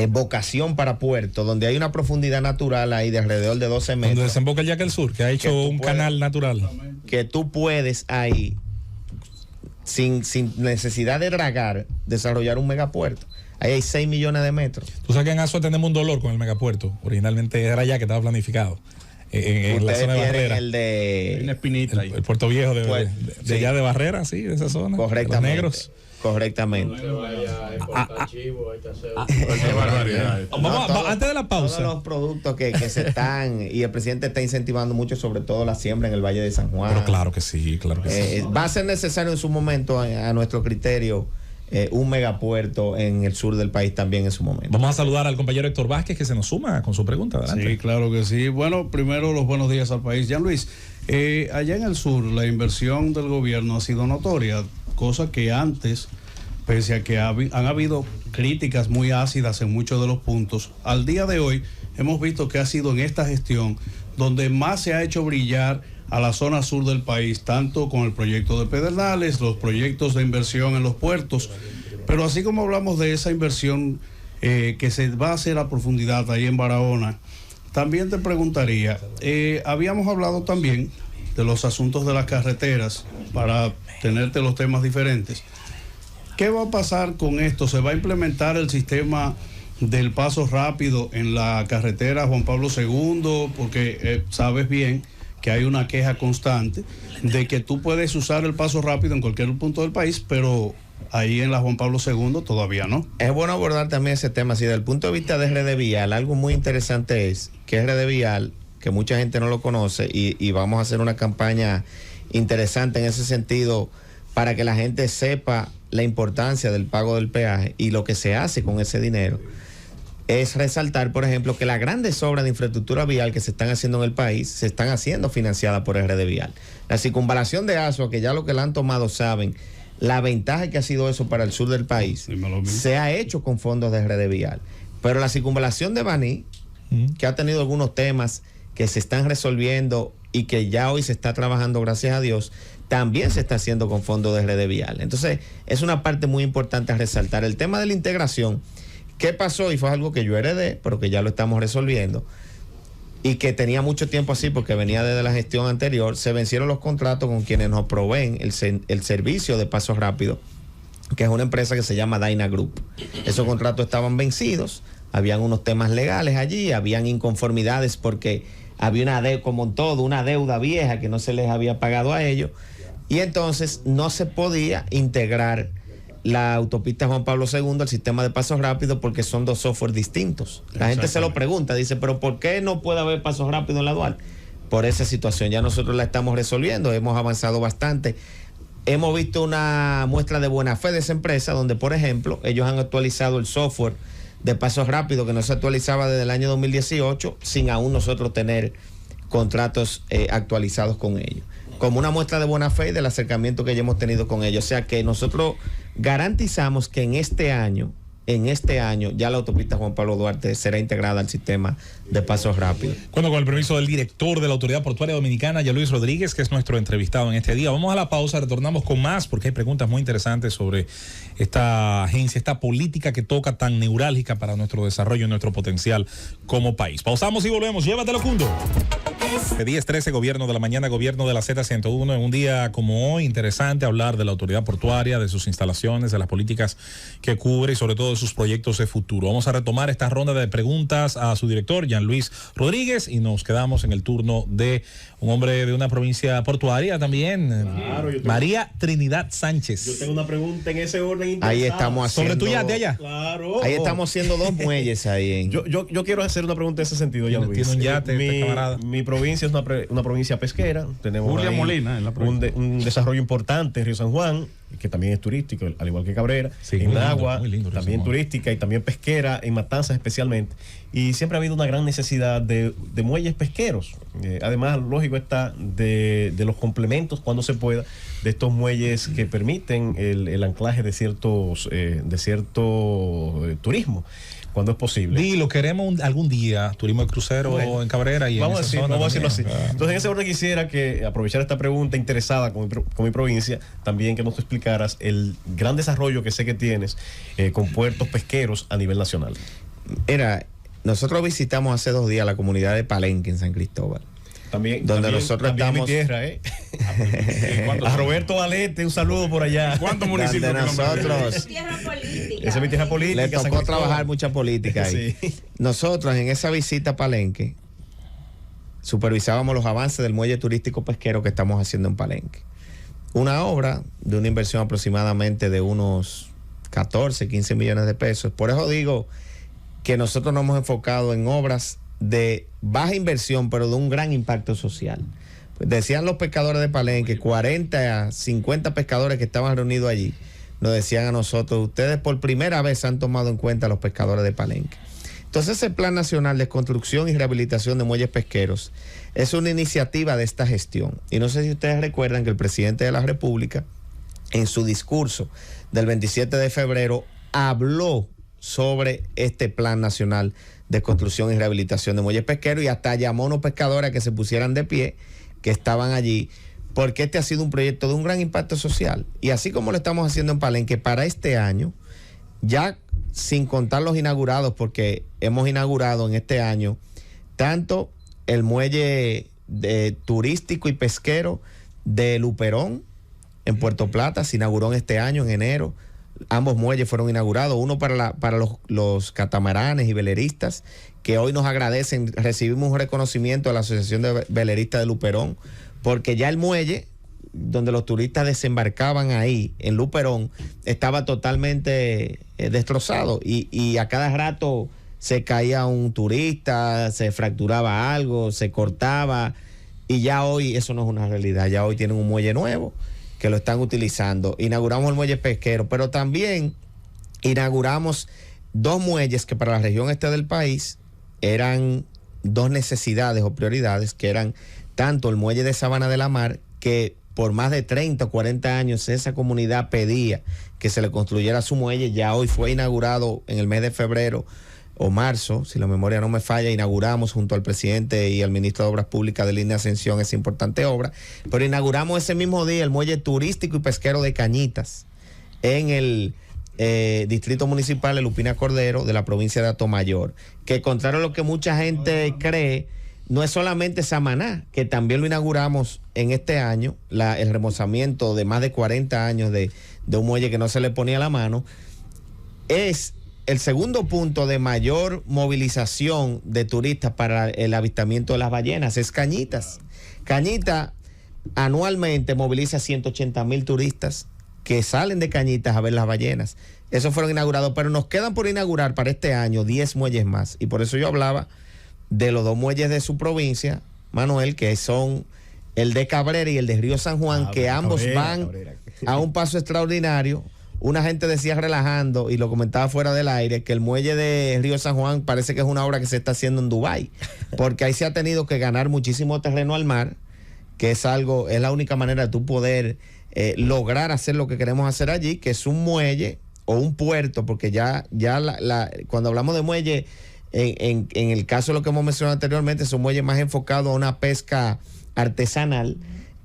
vocación para puerto, donde hay una profundidad natural ahí de alrededor de 12 metros. Donde desemboca el Yaque del Sur, que ha hecho un canal natural. Que tú puedes ahí, sin necesidad de dragar, desarrollar un megapuerto. Ahí hay 6 millones de metros. Tú sabes que en Asua tenemos un dolor con el megapuerto. Originalmente era ya que estaba planificado. En la zona de Barrera. Una espinita ahí. El Puerto Viejo de allá de Barrera, sí, de esa zona. Correctamente. Los negros. Correctamente. Vamos, antes de la pausa. Todos los productos que se están, y el presidente está incentivando mucho, sobre todo la siembra en el Valle de San Juan. Pero claro que sí, claro que sí. Va a ser necesario en su momento, a nuestro criterio, un megapuerto en el sur del país también en su momento. Vamos a saludar al compañero Héctor Vázquez, que se nos suma con su pregunta. Adelante. Sí, claro que sí. Bueno, primero los buenos días al país. Jean Luis, allá en el sur la inversión del gobierno ha sido notoria, cosa que antes, pese a que han habido críticas muy ácidas en muchos de los puntos, al día de hoy hemos visto que ha sido en esta gestión donde más se ha hecho brillar a la zona sur del país, tanto con el proyecto de Pedernales, los proyectos de inversión en los puertos. Pero así como hablamos de esa inversión que se va a hacer a profundidad ahí en Barahona, también te preguntaría, habíamos hablado también de los asuntos de las carreteras para tenerte los temas diferentes. ¿Qué va a pasar con esto? ¿Se va a implementar el sistema del paso rápido en la carretera Juan Pablo II? Porque sabes bien que hay una queja constante de que tú puedes usar el paso rápido en cualquier punto del país, pero ahí en la Juan Pablo II todavía no. Es bueno abordar también ese tema. Si desde el punto de vista de RD Vial, algo muy interesante es que RD Vial, que mucha gente no lo conoce, y vamos a hacer una campaña interesante en ese sentido para que la gente sepa la importancia del pago del peaje y lo que se hace con ese dinero, es resaltar, por ejemplo, que las grandes obras de infraestructura vial que se están haciendo en el país se están haciendo financiadas por RD Vial. La circunvalación de Asua, que ya los que la han tomado saben la ventaja que ha sido eso para el sur del país, se ha hecho con fondos de RD Vial. Pero la circunvalación de Baní, que ha tenido algunos temas que se están resolviendo y que ya hoy se está trabajando, gracias a Dios, también se está haciendo con fondos de RD Vial. Entonces, es una parte muy importante a resaltar. El tema de la integración, ¿qué pasó? Y fue algo que yo heredé, pero que ya lo estamos resolviendo, y que tenía mucho tiempo así porque venía desde la gestión anterior. Se vencieron los contratos con quienes nos proveen el servicio de paso rápido, que es una empresa que se llama Dyna Group. Esos contratos estaban vencidos, habían unos temas legales allí, habían inconformidades porque había una deuda vieja que no se les había pagado a ellos, y entonces no se podía integrar la autopista Juan Pablo II al sistema de pasos rápidos porque son dos softwares distintos. La gente se lo pregunta, dice, pero ¿por qué no puede haber pasos rápidos en la dual? Por esa situación, ya nosotros la estamos resolviendo, hemos avanzado bastante. Hemos visto una muestra de buena fe de esa empresa donde, por ejemplo, ellos han actualizado el software de pasos rápidos que no se actualizaba desde el año 2018 sin aún nosotros tener contratos actualizados con ellos, como una muestra de buena fe y del acercamiento que ya hemos tenido con ellos. O sea que nosotros garantizamos que en este año ya la autopista Juan Pablo Duarte será integrada al sistema de pasos rápidos. Bueno, con el permiso del director de la Autoridad Portuaria Dominicana, Jean Luis Rodríguez, que es nuestro entrevistado en este día. Vamos a la pausa, retornamos con más porque hay preguntas muy interesantes sobre esta agencia, esta política que toca tan neurálgica para nuestro desarrollo y nuestro potencial como país. Pausamos y volvemos. Llévatelo, Cundo. 10:13, Gobierno de la Mañana, Gobierno de la Z101. En un día como hoy, interesante hablar de la Autoridad Portuaria, de sus instalaciones, de las políticas que cubre y sobre todo de sus proyectos de futuro. Vamos a retomar esta ronda de preguntas a su director, Jean Luis Rodríguez, y nos quedamos en el turno de un hombre de una provincia portuaria también, claro, María Trinidad Sánchez. Yo tengo una pregunta en ese orden. Ahí estamos haciendo... ¿Sobre tu yate allá? Claro. Ahí estamos haciendo dos muelles ahí. Yo quiero hacer una pregunta en ese sentido, Jean Luis. Tiene un yate, camarada. Mi provincia es una provincia pesquera. Tenemos Julia Molina en la provincia. Un desarrollo importante en Río San Juan, que también es turístico, al igual que Cabrera. Sí, en Agua, muy lindo también turística y también pesquera, en Matanzas especialmente. Y siempre ha habido una gran necesidad de muelles pesqueros. Además, lógico está de los complementos, cuando se pueda, de estos muelles que permiten el anclaje de cierto turismo, cuando es posible. Dilo, queremos algún día turismo de crucero en Cabrera y vamos en esa zona. Vamos a decirlo así. Claro. Entonces, en ese orden quisiera que aprovechar esta pregunta interesada con mi provincia, también que nos explicaras el gran desarrollo que sé que tienes con puertos pesqueros a nivel nacional. Nosotros visitamos hace 2 días la comunidad de Palenque en San Cristóbal. Donde nosotros estamos. Mi tierra, a Roberto Valete, un saludo por allá. ¿Cuántos municipios? Nosotros. Esa es mi tierra política. Le tocó trabajar mucha política ahí. Sí. Nosotros en esa visita a Palenque supervisábamos los avances del muelle turístico pesquero que estamos haciendo en Palenque. Una obra de una inversión aproximadamente de unos 14, 15 millones de pesos. Por eso digo que nosotros nos hemos enfocado en obras de baja inversión, pero de un gran impacto social. Pues decían los pescadores de Palenque, 40 a 50 pescadores que estaban reunidos allí, nos decían a nosotros, ustedes por primera vez han tomado en cuenta a los pescadores de Palenque. Entonces, ese Plan Nacional de Construcción y Rehabilitación de Muelles Pesqueros es una iniciativa de esta gestión. Y no sé si ustedes recuerdan que el presidente de la República, en su discurso del 27 de febrero, habló sobre este Plan Nacional de Construcción y Rehabilitación de Muelles Pesqueros y hasta llamó a unos pescadores a que se pusieran de pie, que estaban allí, porque este ha sido un proyecto de un gran impacto social. Y así como lo estamos haciendo en Palenque, para este año ya sin contar los inaugurados, porque hemos inaugurado en este año tanto el muelle turístico y pesquero de Luperón en Puerto Plata, se inauguró en este año, en enero. Ambos muelles fueron inaugurados, uno para los catamaranes y veleristas, que hoy nos agradecen. Recibimos un reconocimiento de la Asociación de Veleristas de Luperón, porque ya el muelle donde los turistas desembarcaban ahí, en Luperón, estaba totalmente destrozado, y a cada rato se caía un turista, se fracturaba algo, se cortaba, y ya hoy eso no es una realidad. Ya hoy tienen un muelle nuevo que lo están utilizando. Inauguramos el muelle pesquero, pero también inauguramos 2 muelles que para la región este del país eran 2 necesidades o prioridades, que eran tanto el muelle de Sabana de la Mar, que por más de 30 o 40 años esa comunidad pedía que se le construyera su muelle. Ya hoy fue inaugurado en el mes de febrero o marzo, si la memoria no me falla. Inauguramos junto al presidente y al ministro de Obras Públicas de Línea Ascensión esa importante obra, pero inauguramos ese mismo día el muelle turístico y pesquero de Cañitas en el distrito municipal de Lupina Cordero de la provincia de Atomayor, que contrario a lo que mucha gente cree, no es solamente Samaná, que también lo inauguramos en este año, el remozamiento de más de 40 años de un muelle que no se le ponía la mano. Es el segundo punto de mayor movilización de turistas para el avistamiento de las ballenas, es Cañitas. Cañitas anualmente moviliza 180,000 turistas que salen de Cañitas a ver las ballenas. Esos fueron inaugurados, pero nos quedan por inaugurar para este año 10 muelles más, y por eso yo hablaba de los 2 muelles de su provincia, Manuel, que son el de Cabrera y el de Río San Juan, que ambos van a un paso extraordinario. Una gente decía relajando, y lo comentaba fuera del aire, que el muelle de Río San Juan parece que es una obra que se está haciendo en Dubái, porque ahí se ha tenido que ganar muchísimo terreno al mar, que es la única manera de tú poder lograr hacer lo que queremos hacer allí, que es un muelle o un puerto, porque cuando hablamos de muelle, en el caso de lo que hemos mencionado anteriormente, es un muelle más enfocado a una pesca artesanal.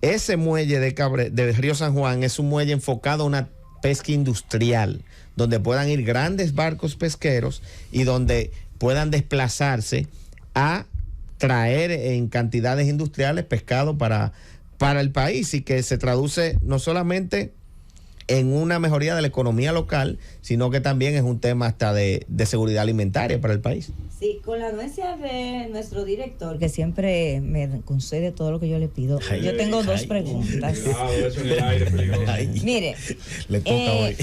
Ese muelle de Río San Juan es un muelle enfocado a una pesca industrial, donde puedan ir grandes barcos pesqueros y donde puedan desplazarse a traer en cantidades industriales pescado para el país, y que se traduce no solamente en una mejoría de la economía local, sino que también es un tema hasta de seguridad alimentaria para el país. Sí, con la anuencia de nuestro director, que siempre me concede todo lo que yo le pido, yo tengo 2 preguntas. Mire, le toca hoy.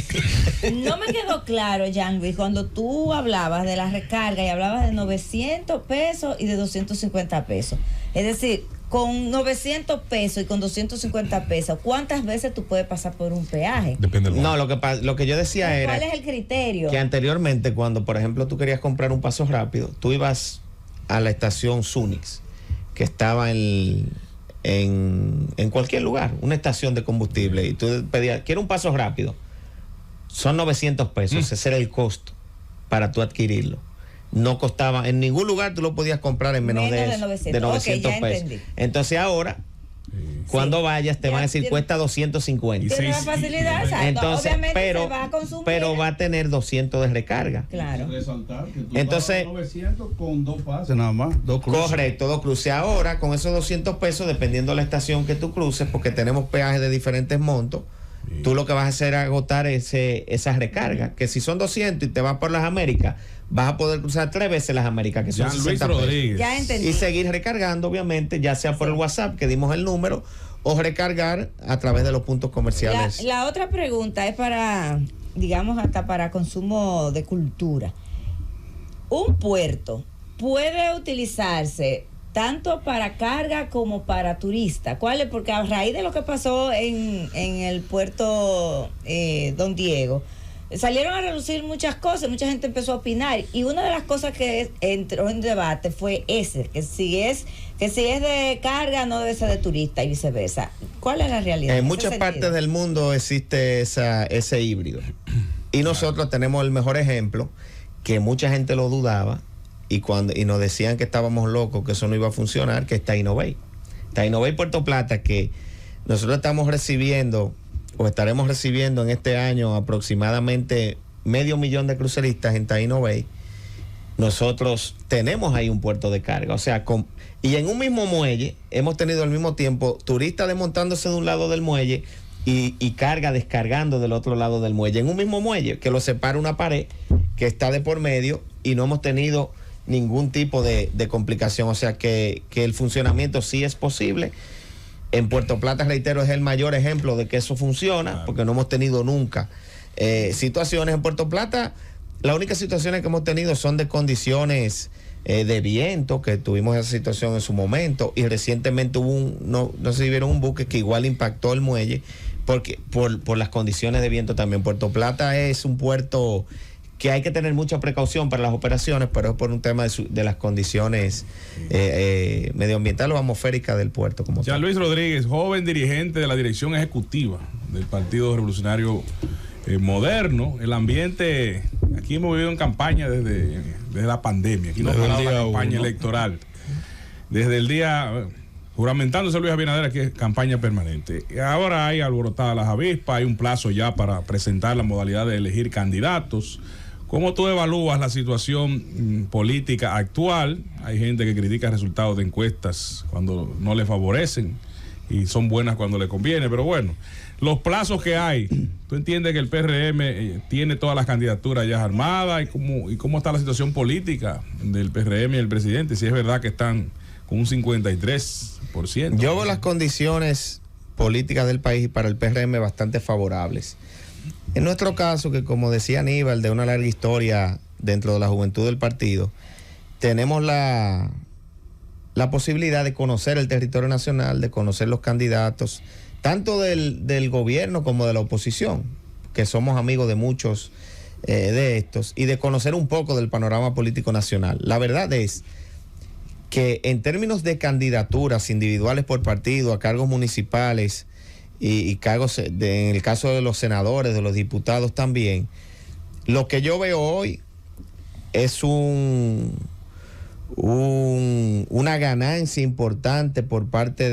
No me quedó claro, Jean-Louis, cuando tú hablabas de la recarga y hablabas de 900 pesos y de 250 pesos. Es decir, con 900 pesos y con 250 pesos, ¿cuántas veces tú puedes pasar por un peaje? Depende del No, lo que yo decía era... ¿Cuál es el criterio? Que anteriormente, cuando por ejemplo tú querías comprar un paso rápido, tú ibas a la estación Sunix, que estaba en cualquier lugar, una estación de combustible, y tú pedías, quiero un paso rápido. Son 900 pesos, ese era el costo para tú adquirirlo. No costaba, en ningún lugar tú lo podías comprar en menos de 900 okay, pesos. Entendí. Entonces ahora, cuando vayas, te van a decir, cuesta 250. Tiene una facilidad, entonces, obviamente pero, se va a consumir. pero va a tener 200 de recarga. Claro. Entonces, 900 con 2 pases nada más, 2 cruces. Correcto, 2 cruces. Ahora, con esos 200 pesos, dependiendo de la estación que tú cruces, porque tenemos peajes de diferentes montos, tú lo que vas a hacer es agotar esa recarga, que si son 200 y te vas por las Américas, vas a poder cruzar 3 veces las Américas, que son 60 pesos. Ya entendí. Y seguir recargando, obviamente, ya sea por el WhatsApp, que dimos el número, o recargar a través de los puntos comerciales. La otra pregunta es para, digamos, hasta para consumo de cultura. ¿Un puerto puede utilizarse tanto para carga como para turista? ¿Cuál es? Porque a raíz de lo que pasó en el puerto Don Diego, salieron a relucir muchas cosas, mucha gente empezó a opinar, y una de las cosas que entró en debate fue que si es de carga no debe ser de turista y viceversa. ¿Cuál es la realidad? En muchas partes del mundo existe ese híbrido, y nosotros tenemos el mejor ejemplo, que mucha gente lo dudaba y nos decían que estábamos locos, que eso no iba a funcionar, que está Innovay. Está Innovay Puerto Plata, que nosotros estamos recibiendo o estaremos recibiendo en este año aproximadamente medio millón de cruceristas en Taino Bay, nosotros tenemos ahí un puerto de carga. O sea, y en un mismo muelle hemos tenido al mismo tiempo turistas desmontándose de un lado del muelle y carga descargando del otro lado del muelle. En un mismo muelle que lo separa una pared que está de por medio y no hemos tenido ningún tipo de complicación. O sea que el funcionamiento sí es posible. En Puerto Plata, reitero, es el mayor ejemplo de que eso funciona, porque no hemos tenido nunca situaciones en Puerto Plata. Las únicas situaciones que hemos tenido son de condiciones de viento, que tuvimos esa situación en su momento, y recientemente hubo no sé si vieron un buque que igual impactó el muelle, porque por las condiciones de viento también. Puerto Plata es un puerto que hay que tener mucha precaución para las operaciones, pero es por un tema de las condiciones medioambientales o atmosféricas del puerto. Como Jean Luis Rodríguez, joven dirigente de la dirección ejecutiva del Partido Revolucionario Moderno. El ambiente, aquí hemos vivido en campaña desde la pandemia, aquí no ha parado la campaña electoral. Desde el día, juramentándose Luis Abinader, aquí es campaña permanente. Ahora hay alborotadas las avispas, hay un plazo ya para presentar la modalidad de elegir candidatos. ¿Cómo tú evalúas la situación política actual? Hay gente que critica resultados de encuestas cuando no le favorecen y son buenas cuando le conviene, pero bueno, los plazos que hay, ¿tú entiendes que el PRM tiene todas las candidaturas ya armadas? ¿Y cómo está la situación política del PRM y el presidente? Si es verdad que están con un 53%. Yo veo las condiciones políticas del país y para el PRM bastante favorables. En nuestro caso, que como decía Aníbal, de una larga historia dentro de la juventud del partido, tenemos la posibilidad de conocer el territorio nacional, de conocer los candidatos, tanto del gobierno como de la oposición, que somos amigos de muchos de estos, y de conocer un poco del panorama político nacional. La verdad es que en términos de candidaturas individuales por partido a cargos municipales y cargos, en el caso de los senadores, de los diputados también, lo que yo veo hoy es una ganancia importante por parte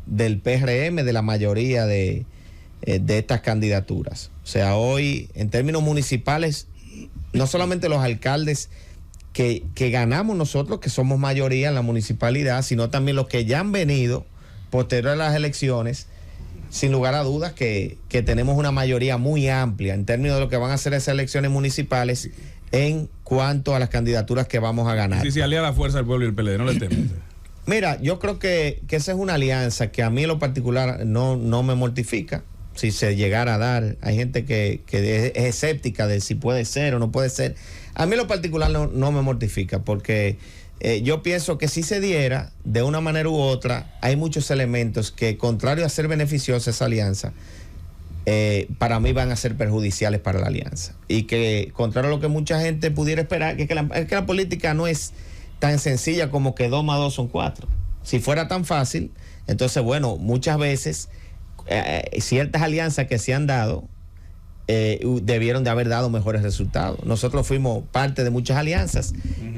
del PRM, de la mayoría de estas candidaturas. O sea, hoy en términos municipales, no solamente los alcaldes que ganamos nosotros, que somos mayoría en la municipalidad, sino también los que ya han venido posterior a las elecciones, sin lugar a dudas que tenemos una mayoría muy amplia en términos de lo que van a ser esas elecciones municipales en cuanto a las candidaturas que vamos a ganar. Si se alía la Fuerza del Pueblo y el PLD, no le temes. Mira, yo creo que esa es una alianza que a mí en lo particular no me mortifica. Si se llegara a dar, hay gente que es escéptica de si puede ser o no puede ser. A mí en lo particular no me mortifica, porque yo pienso que si se diera de una manera u otra, hay muchos elementos que, contrario a ser beneficiosa esa alianza, para mí van a ser perjudiciales para la alianza. Y que, contrario a lo que mucha gente pudiera esperar, que la política no es tan sencilla como que 2 más 2 son 4. Si fuera tan fácil, entonces, bueno, muchas veces ciertas alianzas que se han dado debieron de haber dado mejores resultados. Nosotros fuimos parte de muchas alianzas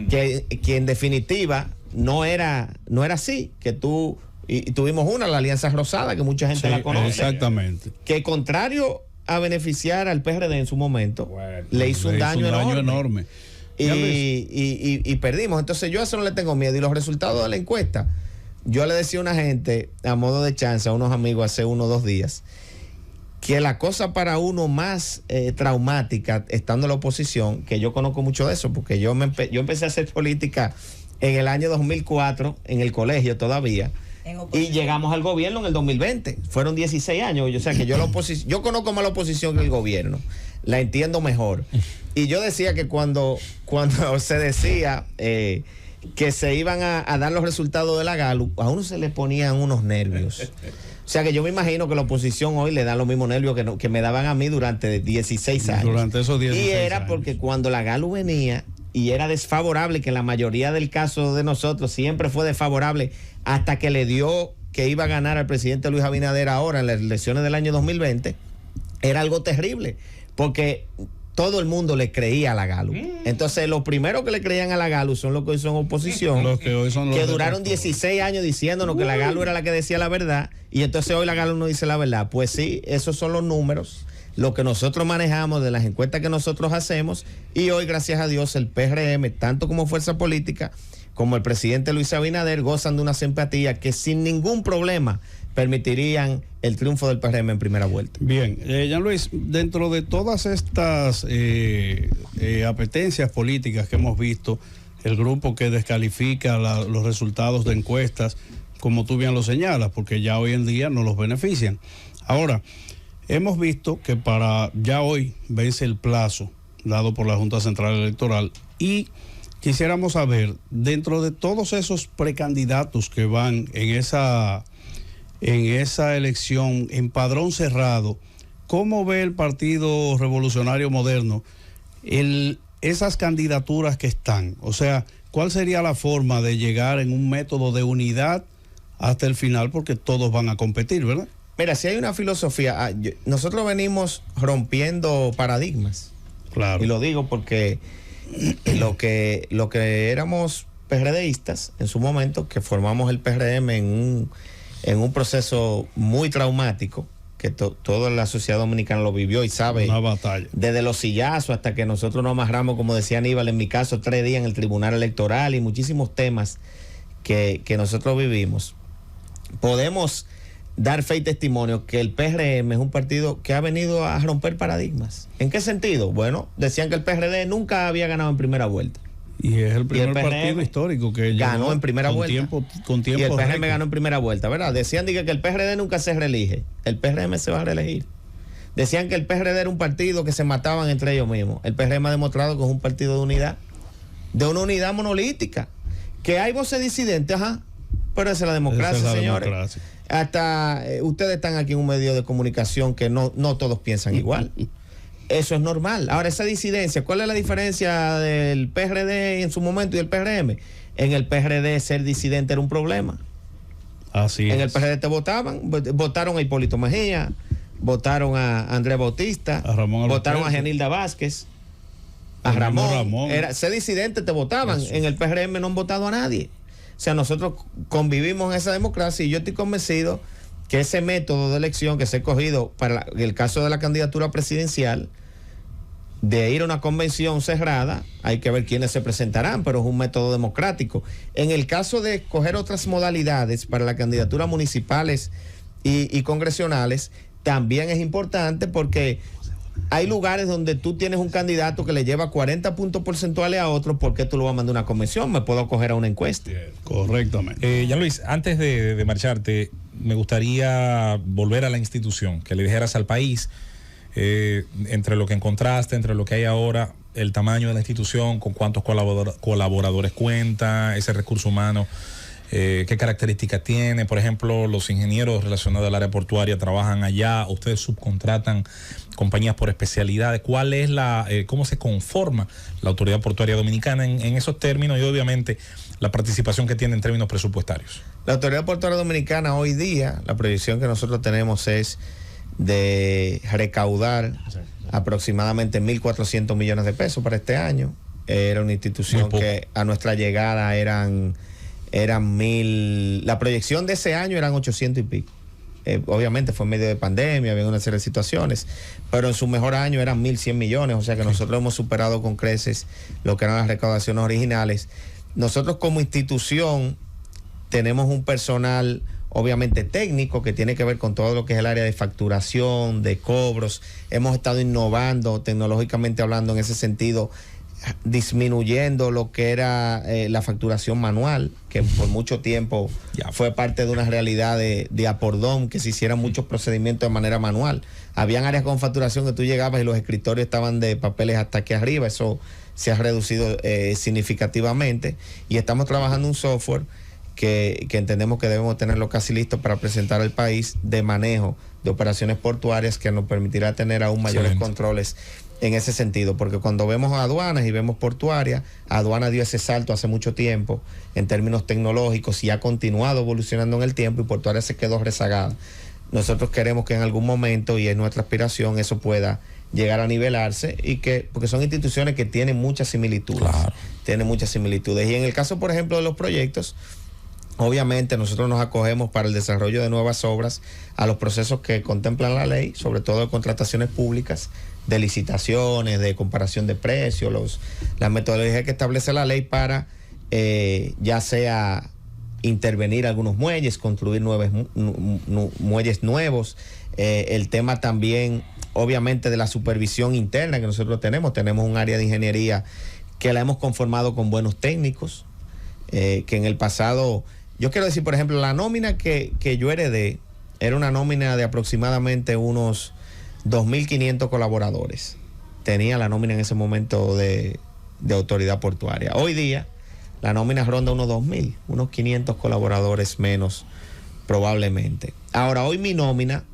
que en definitiva no era así, que tuvimos la Alianza Rosada, que mucha gente la conoce. Exactamente. Que contrario a beneficiar al PRD en su momento, le hizo un daño enorme. Y perdimos. Entonces yo a eso no le tengo miedo. Y los resultados de la encuesta, yo le decía a una gente, a modo de chance, a unos amigos hace 1 o 2 días, que la cosa para uno más traumática, estando en la oposición, que yo conozco mucho de eso, porque yo empecé a hacer política en el año 2004, en el colegio todavía, y llegamos al gobierno en el 2020. Fueron 16 años. O sea que yo conozco más la oposición que el gobierno, la entiendo mejor. Y yo decía que cuando se decía que se iban a dar los resultados de la Gallup, a uno se le ponían unos nervios. O sea que yo me imagino que la oposición hoy le da los mismos nervios que me daban a mí durante 16 años. Durante esos 16 años. Y era años. porque cuando la Gallup venía y era desfavorable, que en la mayoría del caso de nosotros siempre fue desfavorable, hasta que le dio que iba a ganar al presidente Luis Abinader ahora en las elecciones del año 2020, era algo terrible, porque todo el mundo le creía a la Gallup. Entonces, los primeros que le creían a la Gallup son los que hoy son oposición, los que hoy son los que duraron 16 años diciéndonos que la Gallup era la que decía la verdad, y entonces hoy la Gallup no dice la verdad. Pues sí, esos son los números lo que nosotros manejamos, de las encuestas que nosotros hacemos, y hoy, gracias a Dios, el PRM, tanto como fuerza política, como el presidente Luis Abinader, gozan de una simpatía que sin ningún problema permitirían el triunfo del PRM en primera vuelta. Bien, Jean Luis, dentro de todas estas apetencias políticas que hemos visto, el grupo que descalifica los resultados de encuestas, como tú bien lo señalas, porque ya hoy en día no los benefician. Ahora, hemos visto que para ya hoy vence el plazo dado por la Junta Central Electoral, y quisiéramos saber, dentro de todos esos precandidatos que van en esa elección en padrón cerrado, ¿cómo ve el Partido Revolucionario Moderno esas candidaturas que están? O sea, ¿cuál sería la forma de llegar en un método de unidad hasta el final? Porque todos van a competir, ¿verdad? Mira, si hay una filosofía, nosotros venimos rompiendo paradigmas. Claro. Y lo digo porque lo que éramos PRDistas en su momento, que formamos el PRM en un proceso muy traumático, que toda la sociedad dominicana lo vivió y sabe. Una batalla. Desde los sillazos hasta que nosotros nos amarramos, como decía Aníbal, en mi caso, 3 días en el Tribunal Electoral, y muchísimos temas que nosotros vivimos. Podemos dar fe y testimonio que el PRM es un partido que ha venido a romper paradigmas. ¿En qué sentido? Bueno, decían que el PRD nunca había ganado en primera vuelta. Y es el primer partido histórico que ganó en primera vuelta. Con tiempo y el PRM récord. ganó en primera vuelta, ¿verdad? Decían que el PRD nunca se reelige. El PRM se va a reelegir. Decían que el PRD era un partido que se mataban entre ellos mismos. El PRM ha demostrado que es un partido de unidad, de una unidad monolítica. Que hay voces disidentes, pero esa es la democracia, Esa es la señores. democracia. Hasta ustedes están aquí en un medio de comunicación que no todos piensan igual. Eso es normal. Ahora, esa disidencia, ¿cuál es la diferencia del PRD en su momento y el PRM? En el PRD ser disidente era un problema. Así En es. el PRD te votaron a Hipólito Mejía, votaron a Andrés Bautista, A Ramón votaron a Alberto. Genilda Vázquez, a El mismo Ramón. Ramón. Ser disidente te votaban. Eso. En el PRM no han votado a nadie. O sea, nosotros convivimos en esa democracia, y yo estoy convencido que ese método de elección que se ha cogido para el caso de la candidatura presidencial, de ir a una convención cerrada, hay que ver quiénes se presentarán, pero es un método democrático. En el caso de escoger otras modalidades para las candidaturas municipales y congresionales, también es importante, porque hay lugares donde tú tienes un candidato que le lleva 40 puntos porcentuales a otro. ¿Por qué tú lo vas a mandar a una convención? Me puedo coger a una encuesta. Correctamente. Jean Luis, antes de marcharte, me gustaría volver a la institución, que le dijeras al país, entre lo que encontraste, entre lo que hay ahora, el tamaño de la institución, con cuántos colaboradores cuenta, ese recurso humano, qué características tiene. Por ejemplo, los ingenieros relacionados al área portuaria trabajan allá, ustedes subcontratan compañías por especialidades. ¿Cuál es cómo se conforma la Autoridad Portuaria Dominicana en esos términos, y obviamente la participación que tiene en términos presupuestarios? La Autoridad Portuaria Dominicana hoy día, la proyección que nosotros tenemos es de recaudar aproximadamente 1.400 millones de pesos para este año. Era una institución que a nuestra llegada eran 1.000, la proyección de ese año eran 800 y pico. Obviamente fue en medio de pandemia, había una serie de situaciones, pero en su mejor año eran 1.100 millones, o sea que nosotros hemos superado con creces lo que eran las recaudaciones originales. Nosotros como institución tenemos un personal obviamente técnico que tiene que ver con todo lo que es el área de facturación, de cobros. Hemos estado innovando tecnológicamente hablando en ese sentido, disminuyendo lo que era la facturación manual, que por mucho tiempo fue parte de una realidad de Apordón, que se hicieran muchos procedimientos de manera manual. Habían áreas con facturación que tú llegabas y los escritorios estaban de papeles hasta aquí arriba. Eso se ha reducido significativamente, y estamos trabajando un software que entendemos que debemos tenerlo casi listo para presentar al país, de manejo de operaciones portuarias, que nos permitirá tener aún mayores controles en ese sentido, porque cuando vemos aduanas y vemos portuarias, aduana dio ese salto hace mucho tiempo en términos tecnológicos y ha continuado evolucionando en el tiempo, y portuaria se quedó rezagada. Nosotros queremos que en algún momento, y es nuestra aspiración, eso pueda llegar a nivelarse, y porque son instituciones que tienen muchas similitudes. Tienen muchas similitudes. Y en el caso, por ejemplo, de los proyectos, Obviamente nosotros nos acogemos para el desarrollo de nuevas obras a los procesos que contemplan la ley, sobre todo de contrataciones públicas, de licitaciones, de comparación de precios, las metodologías que establece la ley para ya sea intervenir algunos muelles, construir muelles nuevos, el tema también obviamente de la supervisión interna que nosotros tenemos un área de ingeniería que la hemos conformado con buenos técnicos, que en el pasado, yo quiero decir, por ejemplo, la nómina que yo heredé era una nómina de aproximadamente unos 2.500 colaboradores. Tenía la nómina en ese momento de autoridad portuaria. Hoy día, la nómina ronda unos 2.000, unos 500 colaboradores menos probablemente. Ahora, hoy mi nómina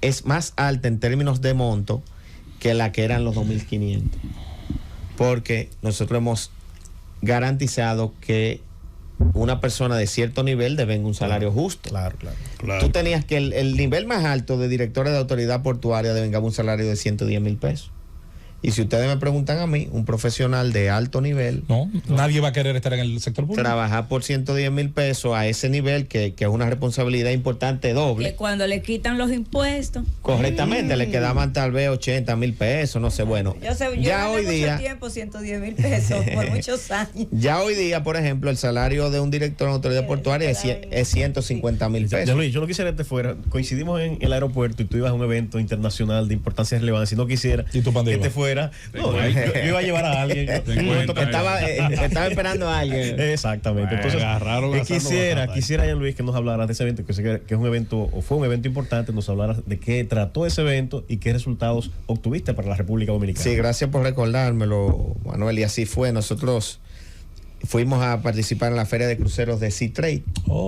es más alta en términos de monto que la que eran los 2.500. Porque nosotros hemos garantizado que una persona de cierto nivel devenga un salario justo. Claro. Tú tenías que el nivel más alto de directores de autoridad portuaria devengaba un salario de 110,000 pesos. Y si ustedes me preguntan a mí, un profesional de alto nivel... No, nadie va a querer estar en el sector público. Trabajar por 110,000 pesos a ese nivel, que es una responsabilidad importante doble. Que cuando le quitan los impuestos... Correctamente, le quedaban tal vez 80,000 pesos, no sé, bueno. Yo ya hoy día... mucho tiempo 110,000 pesos por muchos años. Ya hoy día, por ejemplo, el salario de un director de autoridad portuaria es 150,000 pesos. Ya, Luis, yo no quisiera que te fuera. Coincidimos en el aeropuerto y tú ibas a un evento internacional de importancia y relevancia. Si no quisiera ¿Y tú que te fuera. No, yo iba a llevar a alguien. Estaba esperando a alguien. Exactamente. Entonces, quisiera, Jan Luis, que nos hablaras de ese evento, que sé que es un evento, o fue un evento importante, nos hablaras de qué trató ese evento y qué resultados obtuviste para la República Dominicana. Sí, gracias por recordármelo, Manuel, y así fue. Nosotros fuimos a participar en la Feria de Cruceros de Sea Trade,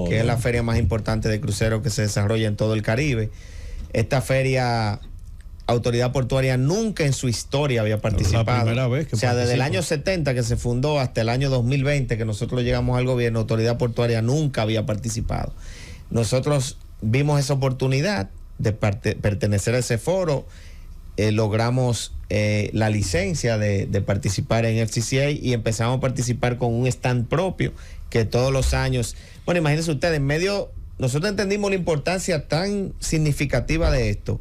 que es la feria más importante de cruceros que se desarrolla en todo el Caribe. Esta feria, Autoridad Portuaria nunca en su historia había participado. La primera vez que desde el año 70 que se fundó hasta el año 2020 que nosotros llegamos al gobierno, Autoridad Portuaria nunca había participado. Nosotros vimos esa oportunidad de pertenecer a ese foro, logramos la licencia de participar en FCCA y empezamos a participar con un stand propio que todos los años, bueno, imagínense ustedes, nosotros entendimos la importancia tan significativa de esto,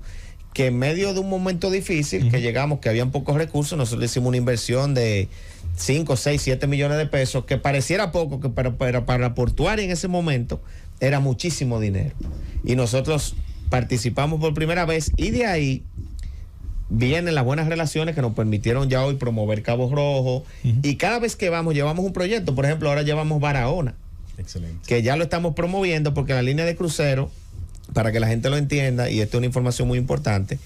que en medio de un momento difícil, que llegamos, que habían pocos recursos, nosotros hicimos una inversión de 5, 6, 7 millones de pesos, que pareciera poco, que para la portuaria en ese momento era muchísimo dinero. Y nosotros participamos por primera vez y de ahí vienen las buenas relaciones que nos permitieron ya hoy promover Cabo Rojo. Y cada vez que vamos, llevamos un proyecto. Por ejemplo, ahora llevamos Barahona. Excelente. Que ya lo estamos promoviendo porque la línea de crucero, para que la gente lo entienda, y esto es una información muy importante,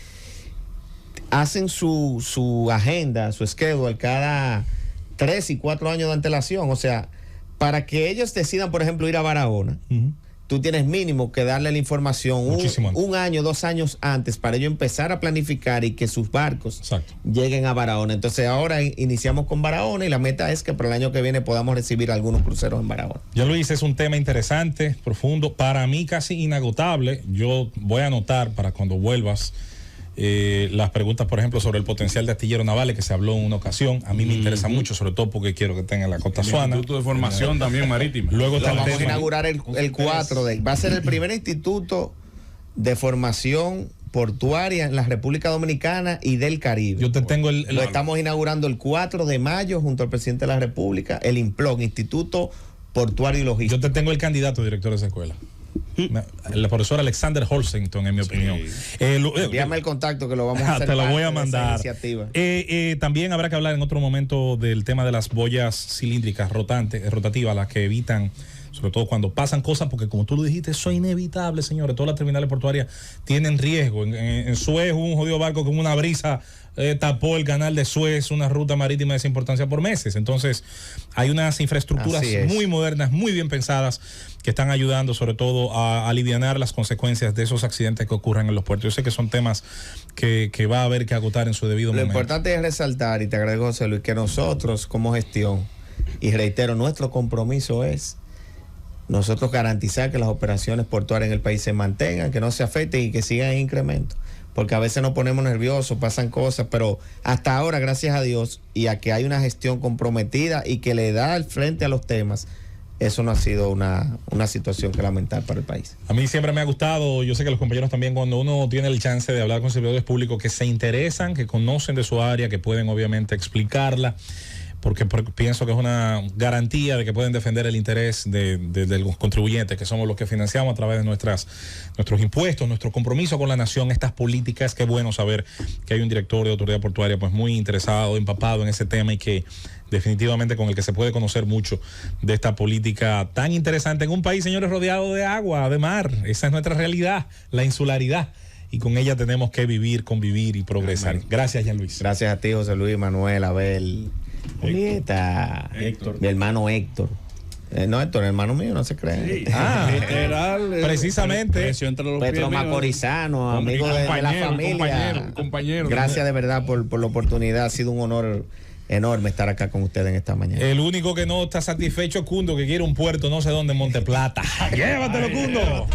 hacen su agenda, su schedule cada 3 y 4 años de antelación. O sea, para que ellos decidan, por ejemplo, ir a Barahona, tú tienes mínimo que darle la información un año, 2 años antes para ellos empezar a planificar y que sus barcos lleguen a Barahona. Entonces ahora iniciamos con Barahona y la meta es que para el año que viene podamos recibir algunos cruceros en Barahona. Ya Luis, es un tema interesante, profundo, para mí casi inagotable. Yo voy a anotar para cuando vuelvas las preguntas, por ejemplo, sobre el potencial de astilleros navales que se habló en una ocasión. A mí me interesa mucho, sobre todo porque quiero que tenga la Costa Suana. Instituto de formación también marítima. Luego vamos a inaugurar el 4 va a ser el primer instituto de formación portuaria en la República Dominicana y del Caribe. Yo te tengo lo estamos inaugurando el 4 de mayo junto al presidente de la República, el IMPLOG, Instituto Portuario y Logístico. Yo te tengo el candidato director de esa escuela. El profesor Alexander Holsington, en mi opinión. Envíame el contacto que lo vamos a hacer. Te lo voy a mandar. También habrá que hablar en otro momento del tema de las boyas cilíndricas rotativas, las que evitan, sobre todo cuando pasan cosas, porque como tú lo dijiste, eso es inevitable, señores. Todas las terminales portuarias tienen riesgo. En Suez, un jodido barco con una brisa tapó el canal de Suez, una ruta marítima de esa importancia por meses. Entonces, hay unas infraestructuras muy modernas, muy bien pensadas, que están ayudando sobre todo a alivianar las consecuencias de esos accidentes que ocurren en los puertos. Yo sé que son temas que va a haber que agotar en su debido momento. Lo importante es resaltar, y te agrego, José Luis, que nosotros como gestión, y reitero, nuestro compromiso es nosotros garantizar que las operaciones portuarias en el país se mantengan, que no se afecten y que sigan en incremento. Porque a veces nos ponemos nerviosos, pasan cosas, pero hasta ahora, gracias a Dios, y a que hay una gestión comprometida y que le da al frente a los temas, eso no ha sido una situación que lamentar para el país. A mí siempre me ha gustado, yo sé que los compañeros también, cuando uno tiene el chance de hablar con servidores públicos que se interesan, que conocen de su área, que pueden obviamente explicarla, porque pienso que es una garantía de que pueden defender el interés de los contribuyentes, que somos los que financiamos a través de nuestros impuestos, nuestro compromiso con la nación, estas políticas. Qué bueno saber que hay un director de autoridad portuaria pues muy interesado, empapado en ese tema y que definitivamente con el que se puede conocer mucho de esta política tan interesante en un país, señores, rodeado de agua, de mar. Esa es nuestra realidad, la insularidad. Y con ella tenemos que vivir, convivir y progresar. Gracias, Jean Luis. Gracias a ti, José Luis, Manuel, Abel, Julieta, Héctor. mi hermano Héctor. No, Héctor, hermano mío, no se cree. Literal, precisamente. precio entre los Petro pies míos. Macorizano, amigo de la familia. Compañero. Gracias de verdad por la oportunidad. Ha sido un honor enorme estar acá con ustedes en esta mañana. El único que no está satisfecho es Cundo, que quiere un puerto no sé dónde en Monteplata. Llévatelo, Cundo.